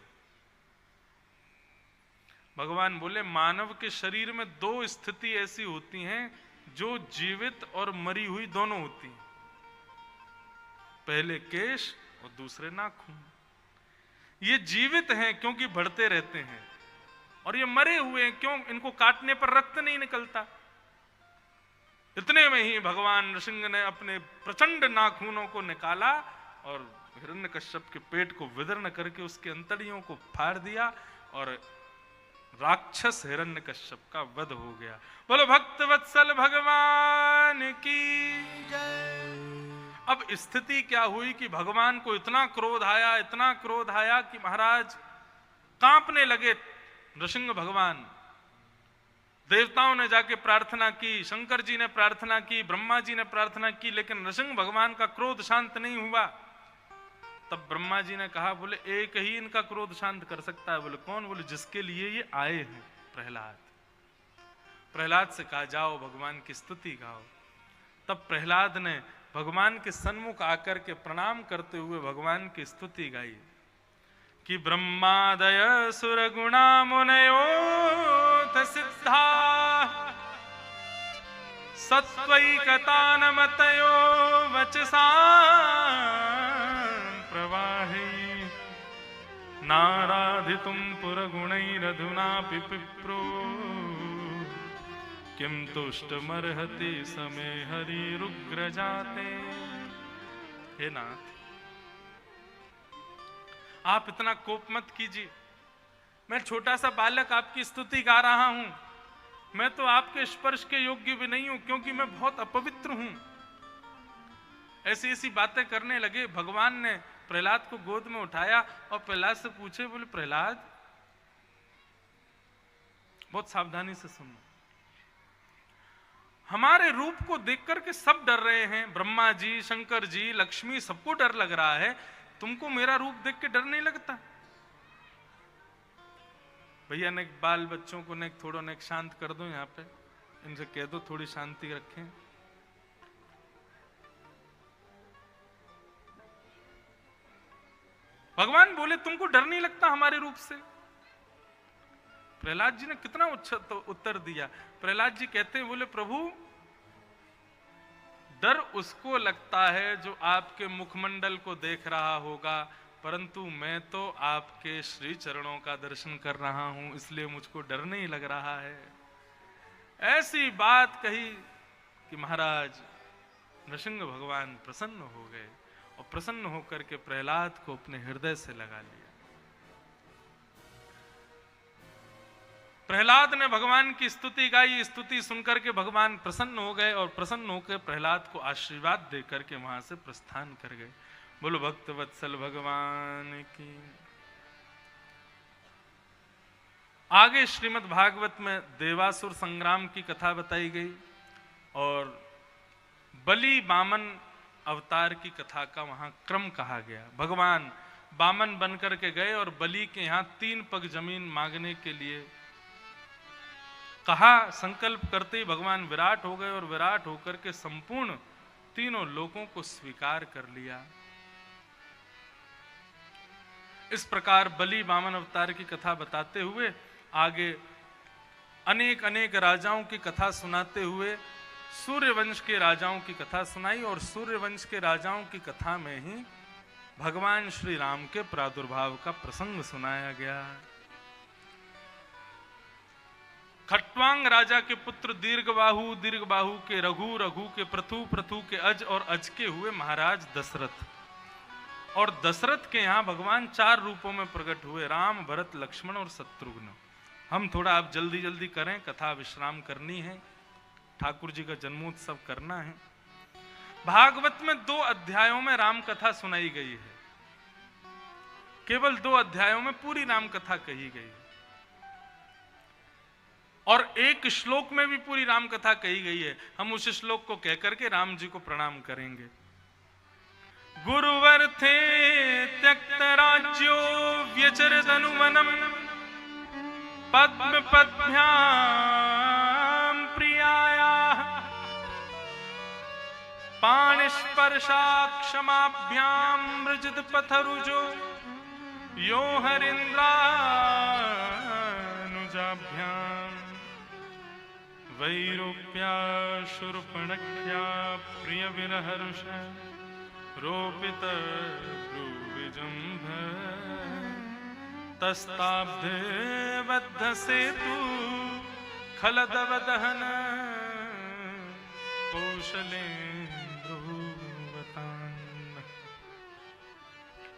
भगवान बोले मानव के शरीर में 2 स्थिति ऐसी होती हैं जो जीवित और मरी हुई दोनों होती हैं। पहले केश और दूसरे नाखून। ये जीवित हैं क्योंकि बढ़ते रहते हैं, और ये मरे हुए हैं क्यों? इनको काटने पर रक्त नहीं निकलता। इतने में ही भगवान नृसिंह ने अपने प्रचंड नाखूनों को निकाला और हिरण्यकश्यप के पेट को विदीर्ण करके उसके अंतड़ियों को फाड़ दिया और राक्षस हिरण्यकश्यप का वध हो गया। बोलो भक्त वत्सल भगवान की जय। अब स्थिति क्या हुई कि भगवान को इतना क्रोध आया, इतना क्रोध आया कि महाराज कांपने लगे नृसिंह भगवान। देवताओं ने जाके प्रार्थना की, शंकर जी ने प्रार्थना की, ब्रह्मा जी ने प्रार्थना की, लेकिन नृसिंह भगवान का क्रोध शांत नहीं हुआ। तब ब्रह्मा जी ने कहा बोले एक ही इनका क्रोध शांत कर सकता है। बोले कौन? बोले जिसके लिए ये आए हैं, प्रहलाद। प्रहलाद से कहा जाओ भगवान की स्तुति गाओ। तब प्रहलाद ने भगवान के सन्मुख आकर के प्रणाम करते हुए भगवान की स्तुति गाई कि ब्रह्मादय सुर गुणा मुनयोथ सिद्धा सत्वैकतानमतयो वचसा प्रवाहे नाराधितुं पुरगुणैरधुनापि पिप्रो किम तुष्टमर्हति समे हरिरुग्र जाते। हे नाथ आप इतना कोप मत कीजिए, मैं छोटा सा बालक आपकी स्तुति गा रहा हूं। मैं तो आपके स्पर्श के योग्य भी नहीं हूं क्योंकि मैं बहुत अपवित्र हूं। ऐसी ऐसी बातें करने लगे। भगवान ने प्रहलाद को गोद में उठाया और प्रहलाद से पूछे बोले प्रहलाद बहुत सावधानी से सुनो, हमारे रूप को देख करके सब डर रहे हैं, ब्रह्मा जी, शंकर जी, लक्ष्मी, सबको डर लग रहा है, तुमको मेरा रूप देख के डर नहीं लगता? भैया ने बाल बच्चों को नेक थोड़ा नेक शांत कर दो, यहाँ पे इनसे कह दो थोड़ी शांति रखें। भगवान बोले तुमको डर नहीं लगता हमारे रूप से? प्रहलाद जी ने कितना उत्तर दिया। प्रहलाद जी कहते हैं बोले प्रभु डर उसको लगता है जो आपके मुखमंडल को देख रहा होगा, परंतु मैं तो आपके श्री चरणों का दर्शन कर रहा हूं, इसलिए मुझको डर नहीं लग रहा है। ऐसी बात कही कि महाराज नृसिंह भगवान प्रसन्न हो गए और प्रसन्न होकर के प्रहलाद को अपने हृदय से लगा लिया। प्रहलाद ने भगवान की स्तुति गाई, स्तुति सुनकर के भगवान प्रसन्न हो गए और प्रसन्न होकर प्रहलाद को आशीर्वाद देकर के वहां से प्रस्थान कर गए। बोलो भक्त वत्सल भगवान की। आगे श्रीमद् भागवत में देवासुर संग्राम की कथा बताई गई और बलि वामन अवतार की कथा का वहां क्रम कहा गया। भगवान बामन बनकर के गए और बलि के यहां 3 पग जमीन मांगने के लिए कहा। संकल्प करते ही भगवान विराट हो गए और विराट होकर के संपूर्ण तीनों लोकों को स्वीकार कर लिया। इस प्रकार बलि बामन अवतार की कथा बताते हुए आगे अनेक अनेक राजाओं की कथा सुनाते हुए सूर्यवंश के राजाओं की कथा सुनाई और सूर्यवंश के राजाओं की कथा में ही भगवान श्री राम के प्रादुर्भाव का प्रसंग सुनाया गया। खट्वांग राजा के पुत्र दीर्घबाहु, दीर्घबाहु के रघु, रघु के पृथु, पृथु के अज और अज के हुए महाराज दशरथ। और दशरथ के यहाँ भगवान 4 रूपों में प्रकट हुए, राम, भरत, लक्ष्मण और शत्रुघ्न। हम थोड़ा आप जल्दी जल्दी करें, कथा विश्राम करनी है, ठाकुर जी का जन्मोत्सव करना है। भागवत में 2 अध्यायों में राम कथा सुनाई गई है, केवल 2 अध्यायों में पूरी राम कथा कही गई है और 1 श्लोक में भी पूरी राम कथा कही गई है। हम उस श्लोक को कहकर के राम जी को प्रणाम करेंगे। गुरुवर थे त्यक्त राज्यो व्यचरत अनुवनम पद्म पद्भ्याम प्रियाया पाणिस्पर्शा क्षमाभ्याम मृजित पथरुजो यो हरिन्द्रानुजाभ्याम वैरूप्या शूर्पणख्या प्रिय विरहर्ष रोपित भ्रुविजम्भ तस्ताब्धे बद्ध सेतु खलदवदहन कौशलेन्द्रुवतान्।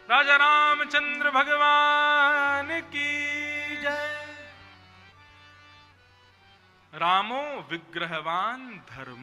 राजा रामचंद्र भगवान की जय। रामो विग्रहवान धर्म।